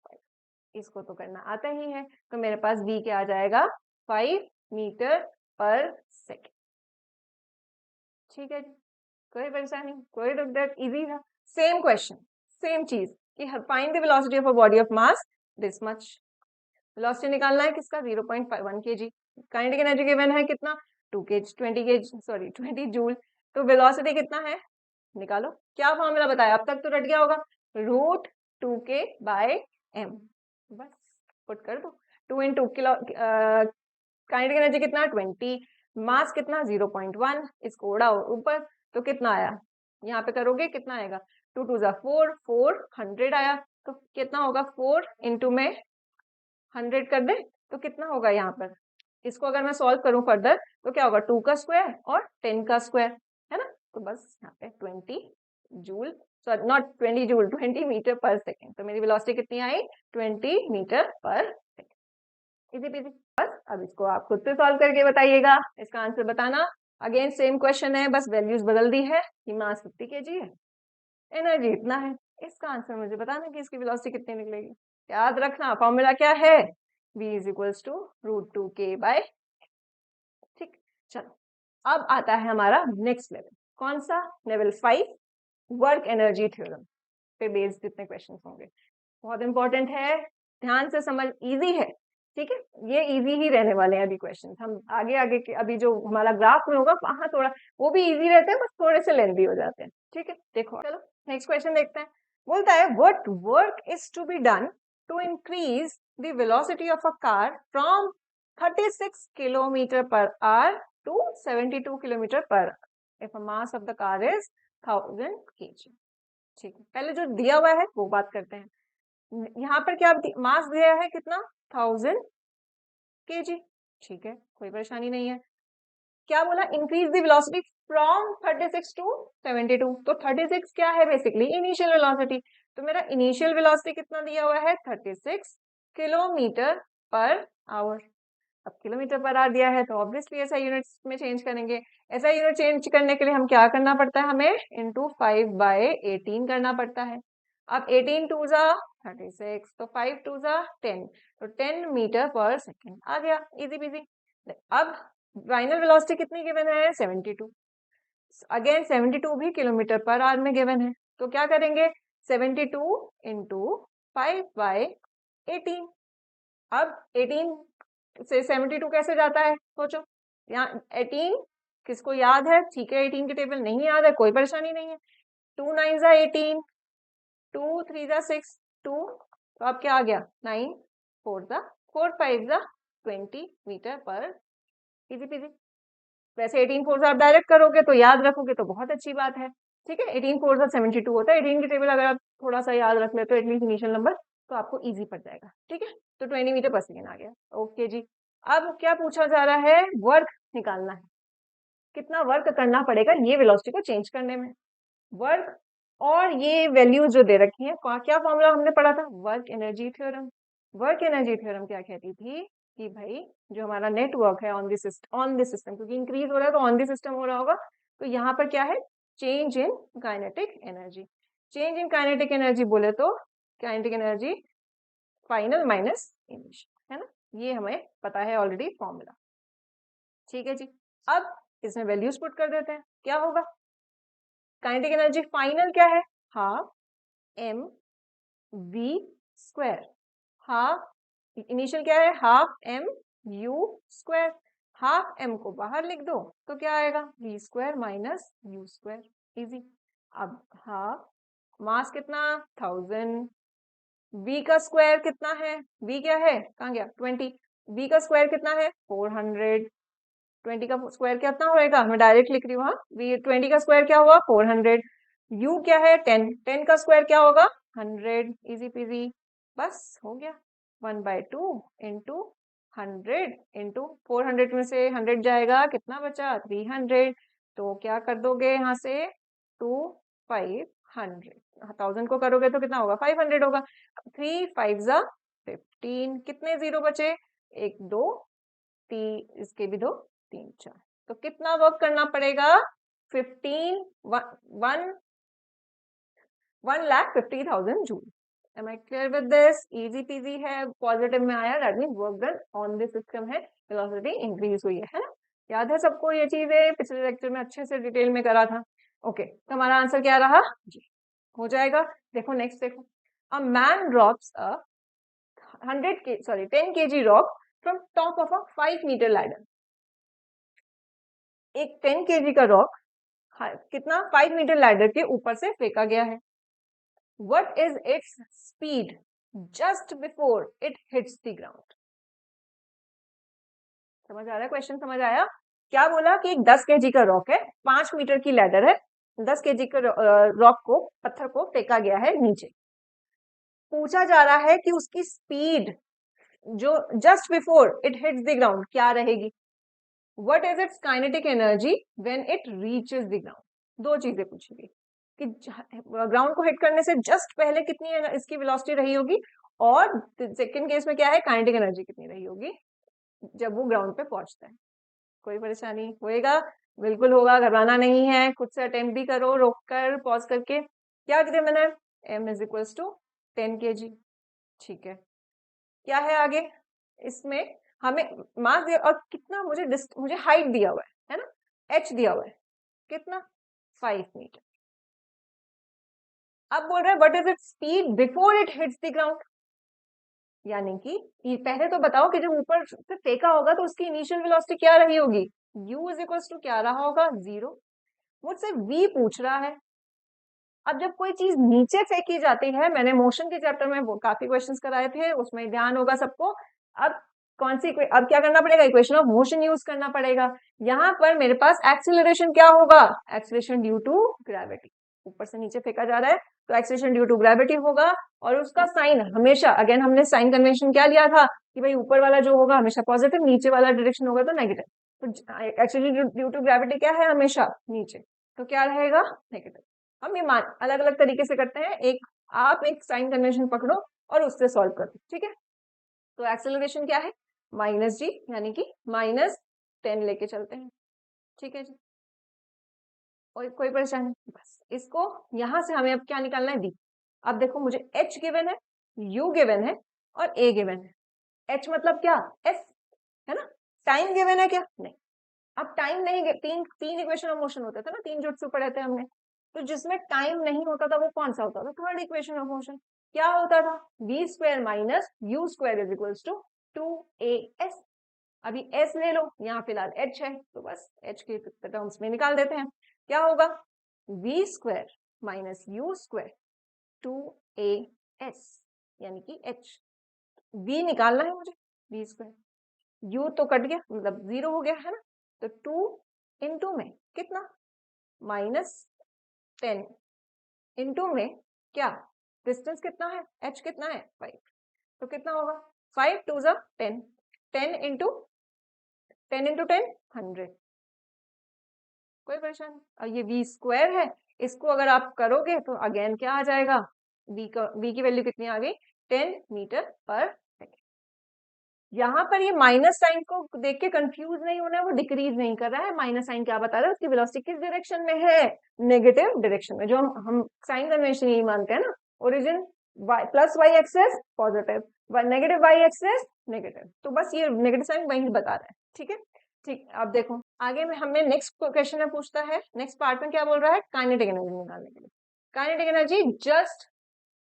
इसको तो करना आता ही है, तो मेरे पास v क्या आ जाएगा, 5 मीटर/सेकेंड, ठीक है जी। कोई परेशानी, कोई दुख दर्द, इजी था। सेम क्वेश्चन, सेम चीज कि find the velocity of a body of mass this much. Velocity निकालना है किसका, 0.1 kg, काइनेटिक एनर्जी गिवन है कितना, 2 kg 20 kg सॉरी 20 जूल, तो वेलोसिटी कितना है निकालो। क्या फॉर्मूला बताया, अब तक तो रट गया होगा, √2k/m, बस पुट कर दो, 2 × किलो, काइनेटिक एनर्जी कितना 20, मास कितना 0.1, इसको उड़ाओ ऊपर तो कितना आया, यहाँ पे करोगे कितना आएगा, 2 2 जा 4, 400 आया, तो कितना होगा, 4 इंटू में 100 कर दे तो कितना होगा यहाँ पर, इसको अगर मैं सॉल्व करूं फर्दर तो क्या होगा, 2 का स्क्वायर और 10 का स्क्वायर, है ना, तो बस यहाँ पे 20 जूल, सॉरी नॉट 20 जूल, 20 मीटर/सेकेंड, तो मेरी वेलोसिटी कितनी आई, 20 मीटर/सेकेंड, इजी पीजी। बस अब इसको आप खुद से सॉल्व करके बताइएगा, इसका आंसर बताना। अगेन सेम क्वेश्चन है, बस वैल्यूज बदल दी है कि मास 50 kg है, एनर्जी इतना है, इसका आंसर मुझे बताना कि इसकी वेलोसिटी कितनी निकलेगी। याद रखना फॉर्मूला क्या है, v = √2k/, ठीक। चलो अब आता है हमारा नेक्स्ट लेवल, कौन सा, लेवल 5, वर्क एनर्जी थ्योरम पे बेस्ड जितने क्वेश्चन होंगे, बहुत इंपॉर्टेंट है, ध्यान से समझ, इजी है, ठीक है, ये इजी ही रहने वाले हैं अभी क्वेश्चन। हम आगे आगे के अभी जो हमारा ग्राफ में होगा वहां थोड़ा वो भी इजी रहते हैं, बस थोड़े से लेंथी हो जाते हैं। ठीक है, देखो चलो नेक्स्ट क्वेश्चन देखते हैं। बोलता है what work is to be done to increase the velocity of a car from 36 kilometre per hour to 72 kilometre per hour if a mass of the car is 1000 kg। ठीक है, पहले जो दिया हुआ है वो बात करते हैं। यहाँ पर क्या मास दिया है, कितना, 1000 kg। ठीक है, कोई परेशानी नहीं है। क्या बोला, increase the velocity from 36 to 72। तो 36 क्या है, बेसिकली इनिशियल वेलोसिटी। तो मेरा इनिशियल वेलोसिटी कितना दिया हुआ है, 36 किलोमीटर पर आवर। अब किलोमीटर पर आवर दिया है तो ऑब्वियसली ऐसा यूनिट्स में चेंज करेंगे। ऐसा यूनिट चेंज करने के लिए हम क्या करना पड़ता है, हमें इंटू 5/18 करना पड़ता है। अब 18 टू जा 36, तो 5 टू जा 10, तो 10 मीटर पर सेकेंड आ गया, इजी पीजी। अब फाइनल वेलोसिटी कितनी गिवन है, 72। अगेन 72 भी किलोमीटर पर आवर में गिवन है, तो क्या करेंगे, 72 इंटू 5/18। अब 18 से 72 कैसे जाता है, सोचो। यहाँ 18 किसको याद है, ठीक है, 18 की टेबल नहीं याद है, कोई परेशानी नहीं है। 2 9 जा 18, 2 3 जा 6, 2, तो अब क्या आ गया, 9 4 जा 4 5 जा 20 मीटर पर, इजी पीजी। वैसे 18 4 आप डायरेक्ट करोगे तो याद रखोगे तो बहुत अच्छी बात है। ठीक है, 18 4 72 होता है। 18 की टेबल अगर आप थोड़ा सा याद रख ले तो एटलीस्ट इनिशियल नंबर, तो आपको इजी पड़ जाएगा। ठीक है, तो 20 मीटर पर सेकेंड आ गया। ओके जी, अब क्या पूछा जा रहा है, वर्क निकालना है, कितना वर्क करना पड़ेगा ये वेलोसिटी को चेंज करने में। वर्क और ये वैल्यूज जो दे रखी है, क्या फॉर्मूला हमने पढ़ा था, work energy theorem. Work energy theorem क्या कहती थी कि भाई जो हमारा नेटवर्क है ऑन दिस सिस्टम, क्योंकि इंक्रीज हो रहा है तो ऑन दिस सिस्टम हो रहा होगा, तो यहाँ पर क्या है, change in kinetic energy. Change in kinetic energy बोले तो kinetic energy final minus initial, है ना, ये हमें पता है ऑलरेडी फॉर्मूला। ठीक है जी, अब इसमें वैल्यूज पुट कर देते हैं, क्या होगा, काइनेटिक एनर्जी फाइनल क्या है, half M we square. Half initial क्या है, half M you square. Half M को बाहर लिख दो तो क्या आएगा, V square minus you square, easy. अब हाफ मास कितना, 1000, वी का स्क्वायर कितना है, वी क्या है, कहाँ गया, 20, वी का स्क्वायर कितना है, 400, 20 का स्क्वायर कितना होएगा, मैं डायरेक्ट लिख रही हूँ, वी 20 का स्क्वायर क्या हुआ, 400, यू क्या है, 10, 10 का स्क्वायर क्या होगा, 100, इजी पीजी, बस हो गया। 1/2 इंटू 100 इंटू 400 में से 100 जाएगा, कितना बचा, 300, तो क्या कर दोगे यहाँ से, 2 500, 1000 को करोगे तो कितना होगा, 500 होगा। 3 5 जा 15, कितने जीरो बचे, 1 2 3, इसके भी 2 3 4, तो कितना वर्क करना पड़ेगा, 1,50,000 joule. Am I clear with this? Easy peasy है, पॉजिटिव में आया, that means work done on this system है, वेलोसिटी इंक्रीज हुई है ना, याद है सबको ये चीजें, पिछले लेक्चर में अच्छे से डिटेल में करा था। ओके, तो हमारा आंसर क्या रहा जी, हो जाएगा। देखो नेक्स्ट देखो, a man drops a 10 kg rock from top of a 5 metre ladder. एक 10 kg का रॉक कितना, 5 मीटर लैडर के ऊपर से फेंका गया है। What is its speed just before it hits the ground? समझ आ रहा है क्वेश्चन, समझ आया। क्या बोला कि एक 10 kg का रॉक है, 5 मीटर की लैडर है, 10 kg का रॉक को, पत्थर को फेंका गया है नीचे। पूछा जा रहा है कि उसकी स्पीड जो just before it hits the ground क्या रहेगी। What is it's kinetic energy when it reaches the ground. दो चीजें पूछी गई कि ग्राउंड को हिट करने से जस्ट पहले कितनी इसकी वेलोसिटी रही होगी, और सेकंड केस में क्या है, काइनेटिक एनर्जी कितनी रही होगी जब वो ग्राउंड पे पहुंचता है। कोई परेशानी होएगा, बिल्कुल होगा, घबराना नहीं है, खुद से अटेम्प्ट भी करो, रोक कर पॉज करके। क्या किया मैंने, m is equals to 10 kg। ठीक है, क्या है आगे, इसमें हमें मास दिया और कितना मुझे हाइट दिया हुआ है ना, h दिया हुआ है कितना, 5 मीटर। अब बोल रहा है what is it speed before it hits the ground. यानी कि पहले तो बताओ कि जब ऊपर से फेंका होगा तो उसकी इनिशियल वेलोसिटी क्या रही होगी, u इज इक्वल टू क्या रहा होगा, 0। मुझसे v पूछ रहा है। अब जब कोई चीज नीचे फेंकी जाती है, मैंने मोशन के चैप्टर में वो काफी क्वेश्चंस कराए थे, उसमें ध्यान होगा सबको। अब अब क्या करना पड़ेगा, इक्वेशन ऑफ मोशन यूज करना पड़ेगा। यहाँ पर मेरे पास एक्सीलरेशन क्या होगा, एक्सीलरेशन ड्यू टू ग्रेविटी। ऊपर से नीचे फेंका जा रहा है तो एक्सीलरेशन ड्यू टू ग्रेविटी होगा, और उसका साइन हमेशा, अगेन हमने साइन कन्वेंशन क्या लिया था कि भाई ऊपर वाला जो होगा हमेशा पॉजिटिव, नीचे वाला डायरेक्शन होगा तो नेगेटिव। तो एक्सीलरेशन ड्यू टू ग्रेविटी क्या है, हमेशा नीचे, तो क्या रहेगा, नेगेटिव। हम ये अलग अलग तरीके से करते हैं, आप एक साइन कन्वेंशन पकड़ो और उससे सॉल्व करो, ठीक है। तो एक्सेलरेशन क्या है, -g, यानी कि -10 लेके चलते हैं, ठीक है जी। और कोई परेशानी, बस इसको यहां से हमें अब क्या निकालना है, v। अब देखो मुझे h गिवन है, u गिवन है और a गिवन है। h मतलब क्या, s है ना। टाइम गिवन है क्या, नहीं। अब टाइम नहीं, तीन इक्वेशन ऑफ मोशन होते थे ना, 3 जुट से पढ़े थे हमने। तो जिसमें टाइम नहीं होता था वो कौन सा होता था, थर्ड इक्वेशन ऑफ मोशन। क्या होता था, v square minus u square is equals to 2as। अभी s ले लो, यहाँ फिलहाल h है तो बस h के टर्म्स में निकाल देते हैं। क्या होगा, v square minus u square 2as, यानी कि h। v निकालना है मुझे, v स्क्वायर, u तो कट गया मतलब 0 हो गया है ना, तो 2 इंटू में कितना, -10 इंटू में क्या, डिस्टेंस कितना है, h कितना है 5, तो कितना होगा 5 2 जा 10, 10 इंटू 10 इंटू 10 100। कोई परेशानी, और ये v स्क्वायर है, इसको अगर आप करोगे तो अगेन क्या आ जाएगा, v की वैल्यू कितनी आ गई, 10 मीटर पर सेकेंड। यहाँ पर ये माइनस साइन को देख के कंफ्यूज नहीं होना है, वो डिक्रीज नहीं कर रहा है। माइनस साइन क्या बता रहा है, उसकी वेलोसिटी किस डायरेक्शन में है, नेगेटिव डायरेक्शन में। जो हम साइन कन्वेंशन यही मानते हैं ना, origin plus Y axis positive, negative Y axis negative, तो बस ये नेगेटिव साइन वही बता रहा है, ठीक है। ठीक, अब देखो आगे में हमें नेक्स्ट क्वेश्चन में पूछता है, नेक्स्ट पार्ट में क्या बोल रहा है, काइनेटिक एनर्जी निकालने के लिए। Kinetic energy just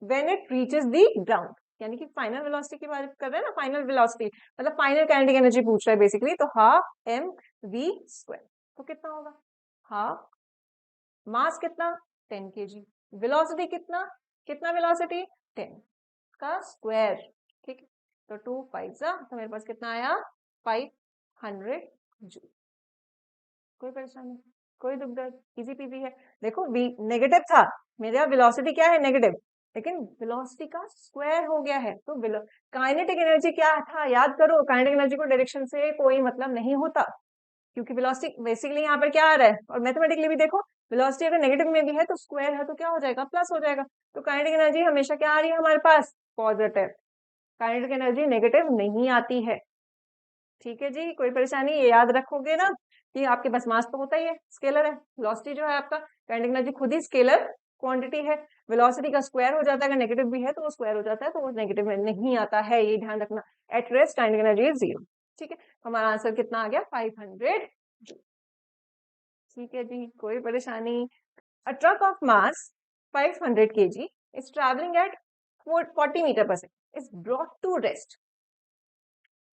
when it reaches the ground, यानी कि फाइनल वेलोसिटी की बात कर रहे हैं ना, फाइनल वेलोसिटी मतलब फाइनल काइनेटिक एनर्जी पूछ रहा है बेसिकली। तो हाफ एम वी स्क्वायर, तो कितना होगा, हाफ मास कितना 10 kg, वेलोसिटी कितना, कितना वेलोसिटी 10 का स्क्वायर, ठीक है। तो 2 5 जा, तो मेरे पास कितना आया 500 जूल। कोई परेशानी, कोई दुख दर्द, इजी पीजी है। देखो v नेगेटिव था, मेरा वेलोसिटी क्या है नेगेटिव, लेकिन वेलोसिटी का स्क्वायर हो गया है। तो काइनेटिक एनर्जी क्या था, याद करो, काइनेटिक एनर्जी को डायरेक्शन से कोई मतलब नहीं होता, क्योंकि वेलोसिटी बेसिकली यहाँ पर क्या आ रहा है, और मैथमेटिकली भी देखो, वेलोसिटी अगर नेगेटिव में भी है तो स्क्वायर है तो क्या हो जाएगा, प्लस हो जाएगा। तो काइनेटिक एनर्जी हमेशा क्या आ रही है हमारे पास, पॉजिटिव। काइनेटिक एनर्जी नेगेटिव नहीं आती है, ठीक है जी। कोई परेशानी, ये याद रखोगे ना कि आपके पास मास तो होता ही है, स्केलर है। वेलोसिटी जो है आपका, काइनेटिक एनर्जी खुद ही स्केलर क्वांटिटी है। वेलोसिटी का स्क्वायर हो जाता है, अगर नेगेटिव भी है तो वो स्क्वायर हो जाता है, तो वो नेगेटिव में नहीं आता है, ये ध्यान रखना। At rest kinetic energy is 0, ठीक है। हमारा आंसर कितना आ गया 500 जूल, ठीक है जी। कोई परेशानी, a truck of mass 500 kg is traveling at 40 metre per second is brought to rest।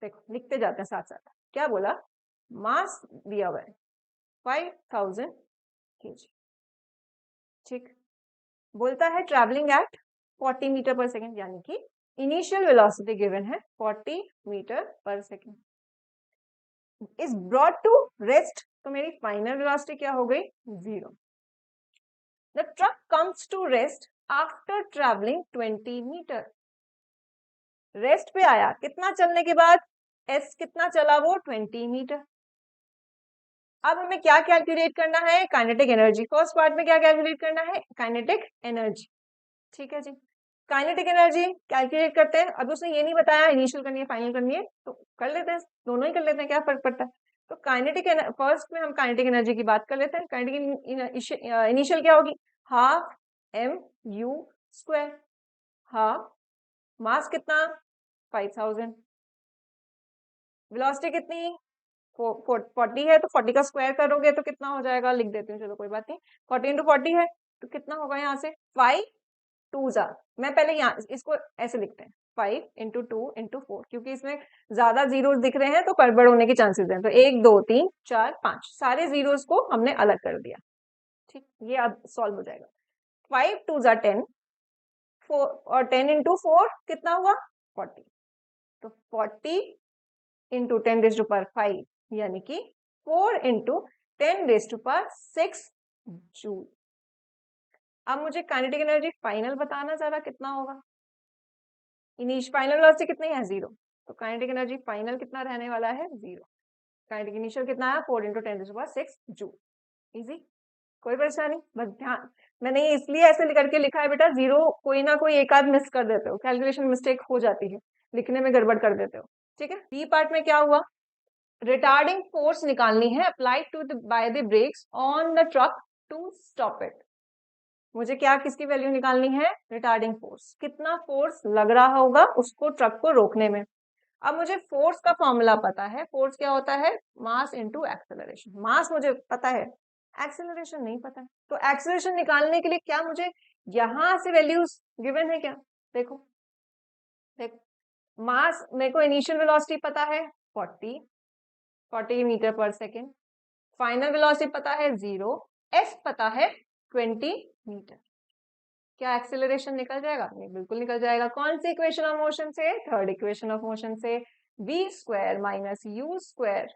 देखो लिखते जाते हैं साथ साथ, क्या बोला, मास दिया हुआ है 5000 kg, ठीक। बोलता है travelling at 40 metre per second, यानी कि इनिशियल वेलोसिटी गिवन है 40 metre per second, is brought to rest, तो मेरी फाइनल वेलोसिटी क्या हो गई 0। The truck comes to rest after travelling 20 metre, rest पे आया कितना चलने के बाद, एस कितना चला वो 20 मीटर। अब हमें क्या कैलकुलेट करना है, काइनेटिक एनर्जी। फर्स्ट पार्ट में क्या कैलकुलेट करना है, काइनेटिक एनर्जी, ठीक है जी। काइनेटिक एनर्जी कैलकुलेट करते हैं। अब उसने ये नहीं बताया इनिशियल करनी है फाइनल करनी है, तो कर लेते हैं, दोनों ही कर लेते हैं, क्या फर्क पड़ता है। तो काइनेटिक फर्स्ट में हम काइनेटिक एनर्जी की बात कर लेते हैं। काइनेटिक इनिशियल क्या होगी, half M you square, half mass कितना 5000, वेलोसिटी कितनी 40 है, तो 40 का स्क्वायर करोगे तो कितना हो जाएगा, लिख देती हूँ चलो कोई बात नहीं, 40 इंटू 40 है तो कितना होगा यहाँ से 5 2 जा, मैं पहले यहाँ इसको ऐसे लिखते हैं 5 इंटू 2 इंटू 4, क्योंकि इसमें ज्यादा जीरोस दिख रहे हैं तो गड़बड़ होने के चांसेस हैं। तो 1 2 3 4 5 सारे जीरोस को हमने अलग कर दिया। ठीक, ये अब सॉल्व हो जाएगा। 5 2 जा 10, 4 और 10 इंटू 4 कितना हुआ 40। तो 40 इंटू 10 रेज़ टू पावर 5 यानी कि 4 into 10 raise to power 6 joule. अब मुझे काइनेटिक एनर्जी फाइनल बताना जरा कितना होगा। फाइनल वेलोसिटी कितनी है 0, तो काइनेटिक एनर्जी फाइनल कितना रहने वाला है 0। काइनेटिक इनिशियल कितना है 4 into 10 raise to power 6 joule. Easy, कोई परेशानी? बस ध्यान, मैंने इसलिए ऐसे करके लिखा है बेटा, जीरो कोई ना कोई एक आध मिस कर देते हो, कैलकुलेशन मिस्टेक हो जाती है, लिखने में गड़बड़ कर देते हो। ठीक है, बी पार्ट में क्या हुआ, रिटार्डिंग फोर्स निकालनी है applied to by the brakes on the truck to stop it. मुझे क्या किसकी वैल्यू निकालनी है, रिटार्डिंग फोर्स, कितना फोर्स लग रहा होगा उसको ट्रक को रोकने में। अब मुझे फोर्स का फॉर्मूला पता है, फोर्स क्या होता है, मास इनटू एक्सेलरेशन। मास मुझे पता है, एक्सेलरेशन नहीं पता है। तो एक्सेलरेशन निकालने के लिए क्या मुझे यहां से वैल्यूज गिवन है क्या, देखो मास मेरे को इनिशियल वेलोसिटी पता है 40 metre per second, final velocity पता है 0, एफ पता है 20 मीटर। क्या एक्सेलरेशन निकल जाएगा, नहीं बिल्कुल निकल जाएगा। कौन सी इक्वेशन ऑफ मोशन से, थर्ड इक्वेशन ऑफ मोशन से, v square minus you square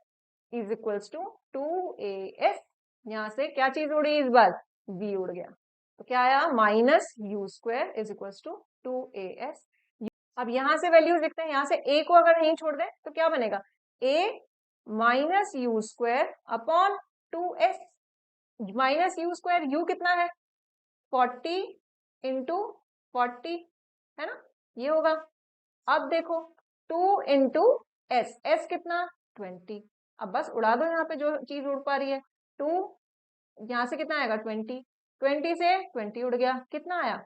is equals to 2af। यहां से क्या चीज उड़ी इस बार, v उड़ गया, तो क्या आया minus you square is equals to 2as। अब यहां से वैल्यूज लिखते हैं, यहां से a को अगर नहीं छोड़ दें तो क्या बनेगा, a minus you square upon 2f। Minus you square, u कितना है 40 इंटू 40 है ना, ये होगा। अब देखो 2 इंटू एस, एस कितना 20। अब बस उड़ा दो यहाँ पे जो चीज उड़ पा रही है, 2 यहाँ से कितना आएगा 20, 20 से 20 उड़ गया, कितना आया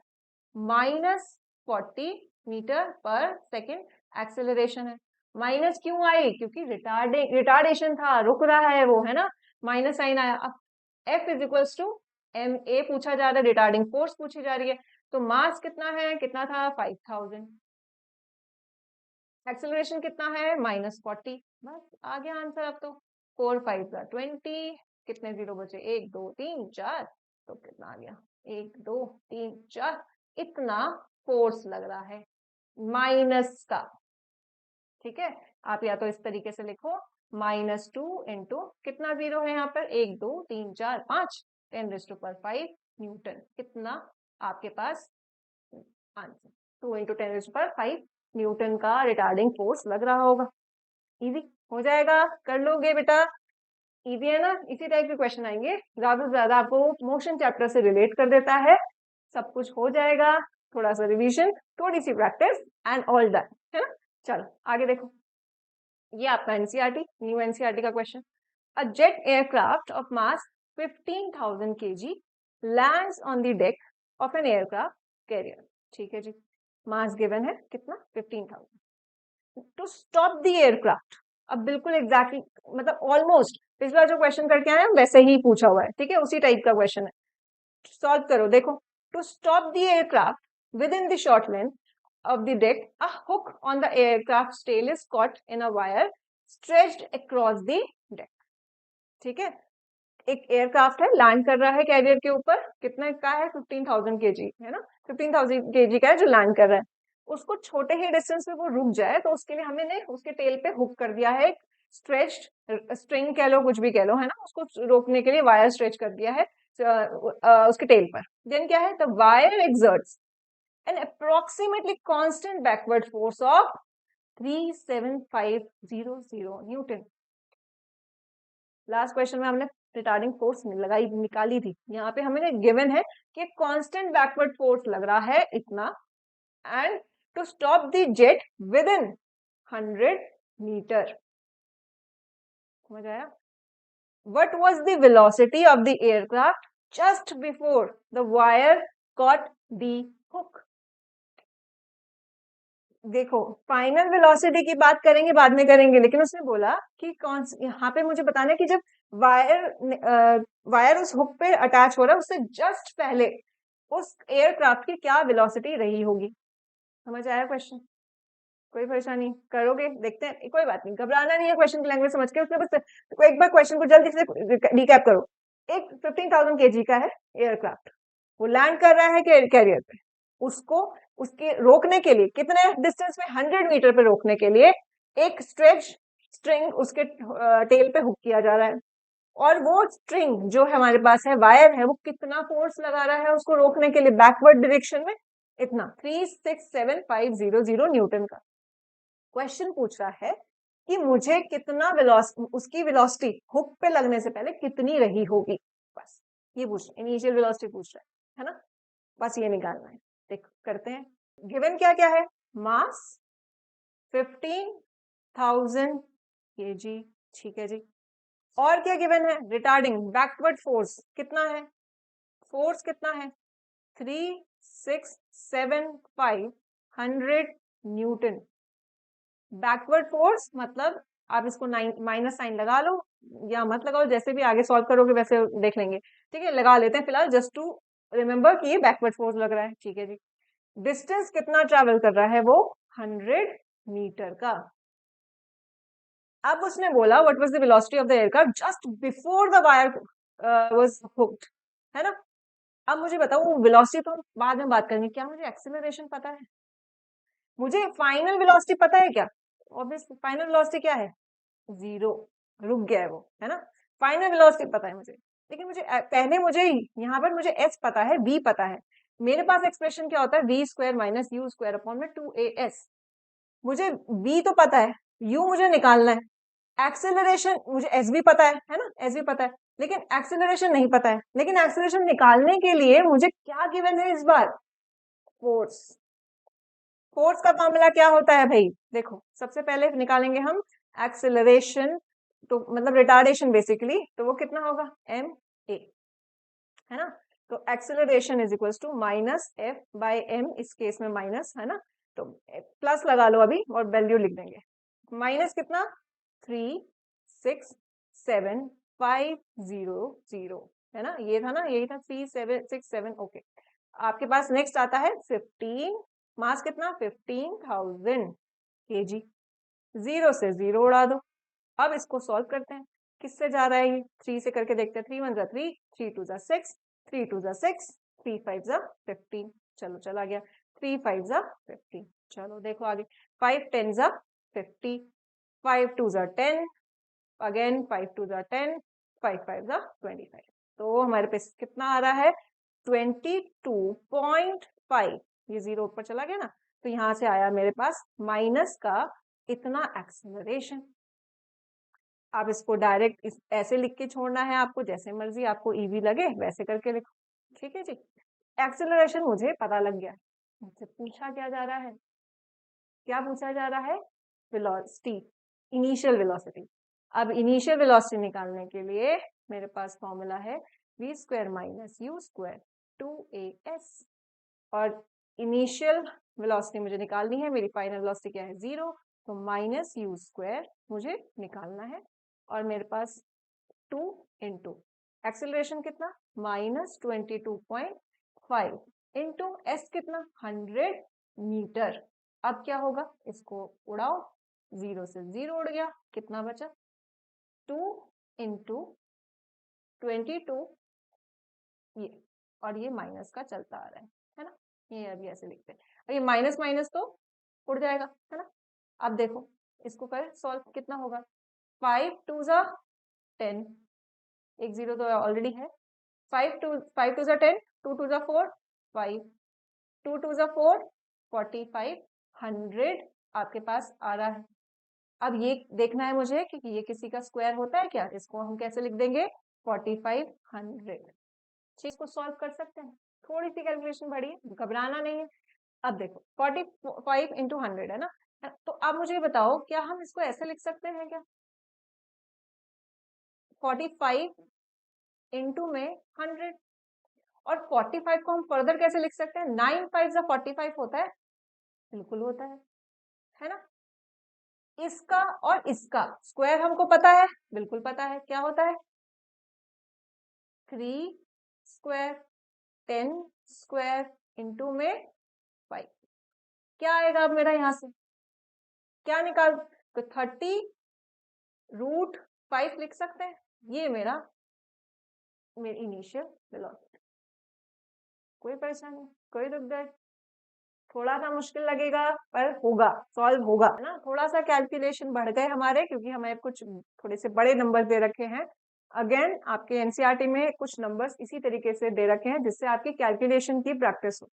minus 40 metre per second acceleration है। माइनस क्यों आई, क्योंकि रिटार्डेशन था, रुक रहा है वो, है ना, माइनस साइन आया। अब F is equals to m a पूछा जा रहा है, रिटार्डिंग फोर्स पूछी जा रही है, तो मास कितना है, कितना था 5000, एक्सेलरेशन कितना है -40। बस आ गया आंसर। अब तो 4 5 20, कितने जीरो बचे, 1 2 3 4, तो कितना आ गया 1 2 3 4, इतना फोर्स लग रहा है माइनस का। ठीक है, आप या तो इस तरीके से लिखो -2 इंटू कितना जीरो है यहाँ पर, 1 2 3 4 5, 10⁵ न्यूटन, कितना आपके पास आंसर 2 इंटू 10⁵ न्यूटन का रिटार्डिंग फोर्स लग रहा होगा। इजी हो जाएगा, कर लोगे बेटा, इजी है ना। इसी टाइप के क्वेश्चन आएंगे, ज्यादा से ज्यादा आपको मोशन चैप्टर से रिलेट कर देता है, सब कुछ हो जाएगा। थोड़ा सा रिवीजन, थोड़ी सी प्रैक्टिस एंड ऑल डन, है ना। चलो आगे देखो, ये आपका एनसीईआरटी, न्यू एनसीईआरटी का question. A jet aircraft of mass 15,000 kg lands on the deck of an aircraft carrier. ठीक है जी, मास गिवन है कितना 15,000। टू स्टॉप द एयरक्राफ्ट, अब बिल्कुल एग्जैक्टली मतलब ऑलमोस्ट पिछला जो क्वेश्चन करके आए हैं वैसे ही पूछा हुआ है, ठीक है, उसी टाइप का क्वेश्चन है। सॉल्व करो, देखो, to stop the aircraft within the short length of the deck, a hook on the aircraft's tail is caught in a wire stretched across the deck। ठीक है, एक एयरक्राफ्ट है, land कर रहा है कैरियर के ऊपर, कितना का है 15,000 kg है ना, 15,000 kg का है जो लैंड कर रहा है। उसको छोटे ही डिस्टेंस में वो रुक जाए तो उसके लिए हमने उसके टेल पे हुक कर दिया है, स्ट्रेच्ड स्ट्रिंग कह लो, कुछ भी कह लो, है ना, उसको रोकने के लिए वायर स्ट्रेच कर दिया है उसके टेल पर। देन क्या है, the wire exerts an approximately constant backward force of 37500 Newton. Last question में हमने रिटार्डिंग फोर्स लगाई निकाली थी, यहाँ पे हमें गिवन है कि कांस्टेंट बैकवर्ड फोर्स लग रहा है इतना, and to stop the jet within 100 metre. समझ आया? What was the velocity of the aircraft just before the wire caught the hook? देखो, फाइनल वेलोसिटी की बात करेंगे, बाद में करेंगे, लेकिन उसने बोला कि कौन, यहाँ पे मुझे बताना है कि जब वायर उस हुक पे अटैच हो रहा है उससे जस्ट पहले उस एयरक्राफ्ट की क्या वेलोसिटी रही होगी। समझ आया क्वेश्चन? कोई परेशानी, करोगे, देखते हैं, कोई बात नहीं, घबराना नहीं है, क्वेश्चन की लैंग्वेज समझ के उसमें बस तो एक बार क्वेश्चन को जल्दी से रिकैप करो। एक 15,000 केजी का है एयरक्राफ्ट, वो लैंड कर रहा है कैरियर पे, उसको उसके रोकने के लिए कितने डिस्टेंस में, 100 मीटर पे रोकने के लिए एक स्ट्रेच स्ट्रिंग उसके टेल पे हुक किया जा रहा है, और वो स्ट्रिंग जो हमारे पास है, वायर है, वो कितना फोर्स लगा रहा है उसको रोकने के लिए बैकवर्ड डायरेक्शन में, इतना 367,500 न्यूटन का। क्वेश्चन पूछ रहा है कि मुझे कितना उसकी वेलोसिटी हुक पे लगने से पहले कितनी रही होगी, बस ये पूछ रहा है, इनिशियल वेलोसिटी पूछ रहा है ना, बस ये निकालना है। देख करते हैं, गिवन क्या क्या है, मास 15,000 kg, ठीक है जी, और क्या गिवन है, रिटार्डिंग बैकवर्ड फोर्स कितना है, फोर्स कितना है 3,675 न्यूटन। बैकवर्ड फोर्स मतलब आप इसको माइनस साइन लगा लो या मत लगाओ, जैसे भी आगे सॉल्व करोगे वैसे देख लेंगे, ठीक है, लगा लेते हैं फिलहाल जस्ट टू रिमेम्बर कि ये बैकवर्ड फोर्स लग रहा है, ठीक है जी। डिस्टेंस कितना ट्रैवल कर रहा है वो, 100 मीटर का। अब उसने बोला what was the velocity of the aircraft just before the wire was hooked, है ना। अब मुझे बताओ, वो वेलोसिटी तो हम बाद में बात करेंगे, क्या मुझे एक्सेलरेशन पता है, मुझे फाइनल वेलोसिटी पता है क्या, ऑब्वियस फाइनल वेलोसिटी क्या है, 0, रुक गया है वो, है ना। फाइनल वेलोसिटी पता है मुझे, लेकिन मुझे पहले मुझे यहाँ पर मुझे एस पता है, वी पता है, मेरे पास एक्सप्रेशन क्या होता है, v square minus you square upon में 2as। मुझे वी तो पता है, यू मुझे निकालना है, एक्सेलरेशन मुझे एस भी पता है ना, एस भी पता है, लेकिन एक्सेलरेशन नहीं पता है। लेकिन एक्सेलरेशन निकालने के लिए मुझे क्या गिवन है इस बार, फोर्स। फोर्स का फॉर्मूला क्या होता है भाई, देखो सबसे पहले निकालेंगे हम एक्सेलरेशन, तो मतलब रिटार्डेशन बेसिकली, तो वो कितना होगा एम ए, है ना। तो acceleration is equals to minus F by m, इस केस में माइनस, है ना, तो प्लस लगा लो अभी और वैल्यू लिख देंगे, माइनस कितना 3,675,0 है ना, ये था ना, यही था 3,767, ओके। आपके पास नेक्स्ट आता है 15, मास कितना 15,000 kg, 0 से 0 उड़ा दो। अब इसको सॉल्व करते हैं, किससे जा रहा है ये, 3 से करके देखते हैं, 3 1 जा 3, 3 2 जा 6, 3 2 जा 6, 3 5 जा 15, चलो चला गया, 3 5 जा 15, चलो देखो आगे, 5 10 जा 50, 5 2 जा 10, अगेन 5 2 जा 10, 5 5 जा 25, तो हमारे पास कितना आ रहा है 22.5, ये 0 ऊपर चला गया ना, तो यहां से आया मेरे पास माइनस का इतना एक्सेलरेशन। आप इसको डायरेक्ट ऐसे लिख के छोड़ना है आपको, जैसे मर्जी आपको इजी लगे वैसे करके लिखो, ठीक है जी। एक्सेलरेशन मुझे पता लग गया, मुझसे पूछा क्या जा रहा है, क्या पूछा जा रहा है, वेलोसिटी, इनिशियल वेलोसिटी। अब इनिशियल वेलोसिटी निकालने के लिए मेरे पास फॉर्मूला है v square minus you square 2as, और इनिशियल वेलोसिटी मुझे निकालनी है, मेरी फाइनल वेलोसिटी क्या है 0, तो माइनस यू स्क्वायर मुझे निकालना है, और मेरे पास 2 इंटू एक्सेलरेशन कितना -22.5 इंटू एस कितना 100 मीटर। अब क्या होगा, इसको उड़ाओ, 0 से 0 उड़ गया, कितना बचा 2 इंटू 22, ये, और ये माइनस का चलता आ रहा है ना, ये अभी ऐसे लिखते हैं, और ये माइनस माइनस तो उड़ जाएगा, है ना। अब देखो इसको करें सॉल्व, कितना होगा 5 2 जा 10, एक 0 तो ऑलरेडी है, 5 2 जा 10, 2 2 जा 4 5, 2 2 जा 4 45, 100 आपके पास आ रहा है। अब ये देखना है मुझे कि ये किसी का स्क्वायर होता है क्या, इसको हम कैसे लिख देंगे 4500, इसको सॉल्व कर सकते हैं, थोड़ी सी कैलकुलेशन बढ़ी है, घबराना नहीं है। अब देखो 45 इंटू 100 है ना, तो अब मुझे बताओ क्या हम इसको ऐसे लिख सकते हैं क्या, 45 इंटू में 100, और 45 को हम फर्दर कैसे लिख सकते हैं, 9 5 जा 45 होता है, बिल्कुल होता है ना। इसका और इसका स्क्वायर हमको पता है, बिल्कुल पता है, क्या होता है 3 स्क्वायर 10 स्क्वायर इंटू में 5, क्या आएगा अब मेरा यहां से क्या निकाल, तो 30√5 लिख सकते हैं, ये मेरी इनिशियल वेलोसिटी। कोई परेशानी, कोई दुख दर्द, थोड़ा सा मुश्किल लगेगा पर होगा, सॉल्व होगा ना। थोड़ा सा कैलकुलेशन बढ़ गए हमारे, क्योंकि हमें कुछ थोड़े से बड़े नंबर दे रखे हैं। अगेन आपके एनसीईआरटी में कुछ नंबर्स इसी तरीके से दे रखे हैं जिससे आपकी कैलकुलेशन की प्रैक्टिस हो।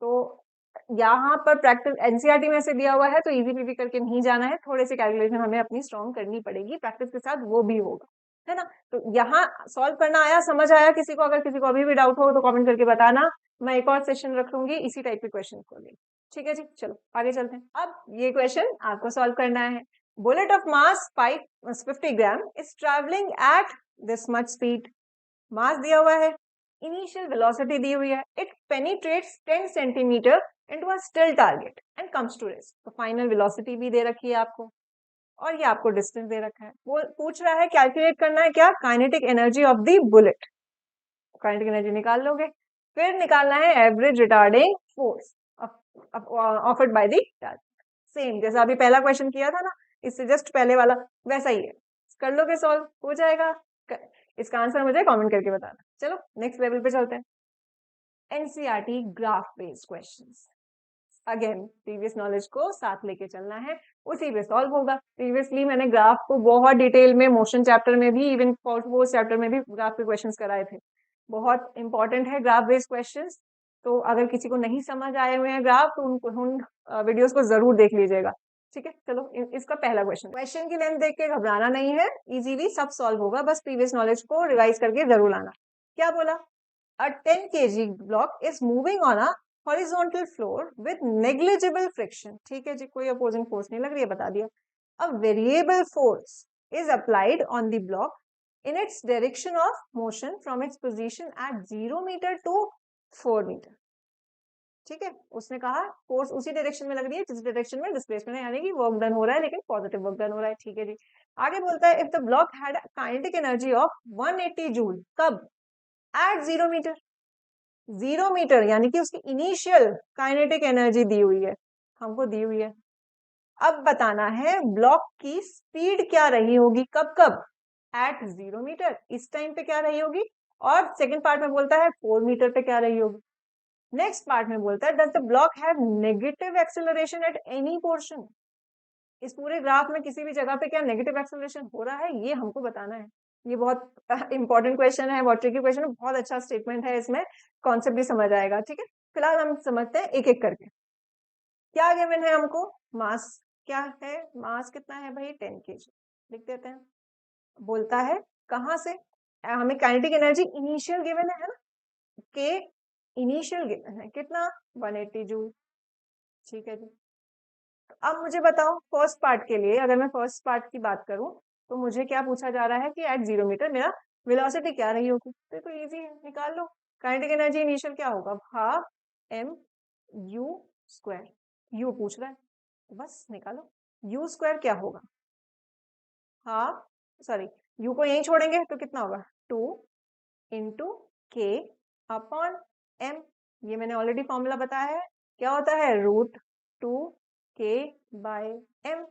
तो यहाँ पर प्रैक्टिस एनसीईआरटी में से दिया हुआ है, तो इजी पीवी करके नहीं जाना है, थोड़े से कैलकुलेशन हमें अपनी स्ट्रॉन्ग करनी पड़ेगी, प्रैक्टिस के साथ वो भी होगा, है ना। तो यहाँ सॉल्व करना आया, समझ आया किसी को? अगर किसी को अभी भी डाउट हो तो कमेंट करके बताना, मैं एक और सेशन रख लूंगी इसी टाइप के क्वेश्चन को लेकर। ठीक है जी, चलो आगे चलते हैं। अब ये क्वेश्चन आपको सॉल्व करना है। Bullet of mass 50 gram is travelling at this much speed. Mass दिया हुआ है, इनिशियल वेलोसिटी दी हुई है, it penetrates 10 centimetre into a still target and comes to rest. तो फाइनल वेलोसिटी भी दे रखी है आपको, और ये आपको डिस्टेंस दे रखा है। वो पूछ रहा है कैलकुलेट करना है क्या, kinetic energy of the bullet. Kinetic energy निकाल लोगे, फिर निकालना है average retarding force offered by the target. Same जैसा अभी पहला क्वेश्चन किया था ना, इससे जस्ट पहले वाला वैसा ही है। कर लोगे सॉल्व, हो जाएगा। इसका आंसर मुझे कमेंट करके बताना। चलो नेक्स्ट लेवल पे चलते हैं। NCERT graph based questions. Again previous knowledge को साथ लेके चलना है, उसी पे सॉल्व होगा। प्रीवियसली मैंने ग्राफ को बहुत डिटेल में मोशन चैप्टर में भी, इवन फोर्थ चैप्टर में भी ग्राफ के क्वेश्चंस कराए थे। बहुत इंपॉर्टेंट है ग्राफ बेस्ड क्वेश्चंस। तो अगर किसी को नहीं समझ आए हुए हैं ग्राफ, तो उन वीडियोस को जरूर देख लीजिएगा। ठीक है, चलो इसका पहला क्वेश्चन की लेंथ देख के घबराना नहीं है, इजीली सब सॉल्व होगा, बस प्रीवियस नॉलेज को रिवाइज करके जरूर आना। क्या बोला, a 10 kg block is moving on a horizontal floor with negligible friction। ठीक है जी, कोई opposing force नहीं लग रही है, बता दिया। a variable force is applied on the block in its direction of motion from its position at 0 meter to 4 meter। ठीक है, उसने कहा फोर्स उसी डायरेक्शन में लग रही है जिस डायरेक्शन में डिस्प्लेसमेंट है, यानी कि वर्क डन हो रहा है, लेकिन पॉजिटिव वर्क डन हो रहा है। ठीक है जी, आगे बोलता है if the block had kinetic energy of 180 joule, कब, एट 0 मीटर। 0 मीटर यानी कि उसकी इनिशियल काइनेटिक एनर्जी दी हुई है, हमको दी हुई है। अब बताना है ब्लॉक की स्पीड क्या रही होगी, कब कब, एट 0 मीटर, इस टाइम पे क्या रही होगी। और सेकंड पार्ट में बोलता है 4 मीटर पे क्या रही होगी। नेक्स्ट पार्ट में बोलता है does the block have negative acceleration at any portion. इस पूरे ग्राफ में किसी भी जगह पे क्या नेगेटिव एक्सेलरेशन हो रहा है, ये हमको बताना है। ये बहुत इंपॉर्टेंट क्वेश्चन है, बहुत ट्रिकी क्वेश्चन है, बहुत अच्छा स्टेटमेंट है, इसमें कॉन्सेप्ट भी समझ आएगा। ठीक है, फिलहाल हम समझते हैं एक एक करके। क्या गिवन है हमको, मास क्या है, मास कितना है भाई, 10 kg लिख देते हैं। बोलता है कहां से, हमें काइनेटिक एनर्जी इनिशियल गिवन है ना, के इनिशियल गिवन है कितना, 180 जूल। ठीक है जी, अब मुझे बताओ फर्स्ट पार्ट के लिए, अगर मैं फर्स्ट पार्ट की बात करूं तो मुझे क्या पूछा जा रहा है कि एट 0 मीटर मेरा वेलोसिटी क्या रही होगी। तो इजी है, निकाल लो। काइनेटिक एनर्जी इनिशियल क्या होगा, half M you square. U पूछ रहा है तो बस निकालो, यू स्क्वायर क्या होगा, हाफ, सॉरी यू को यहीं छोड़ेंगे तो कितना होगा, 2 इंटू के अपॉन एम। ये मैंने ऑलरेडी फॉर्मूला बताया है, क्या होता है, √2 के बाय एम।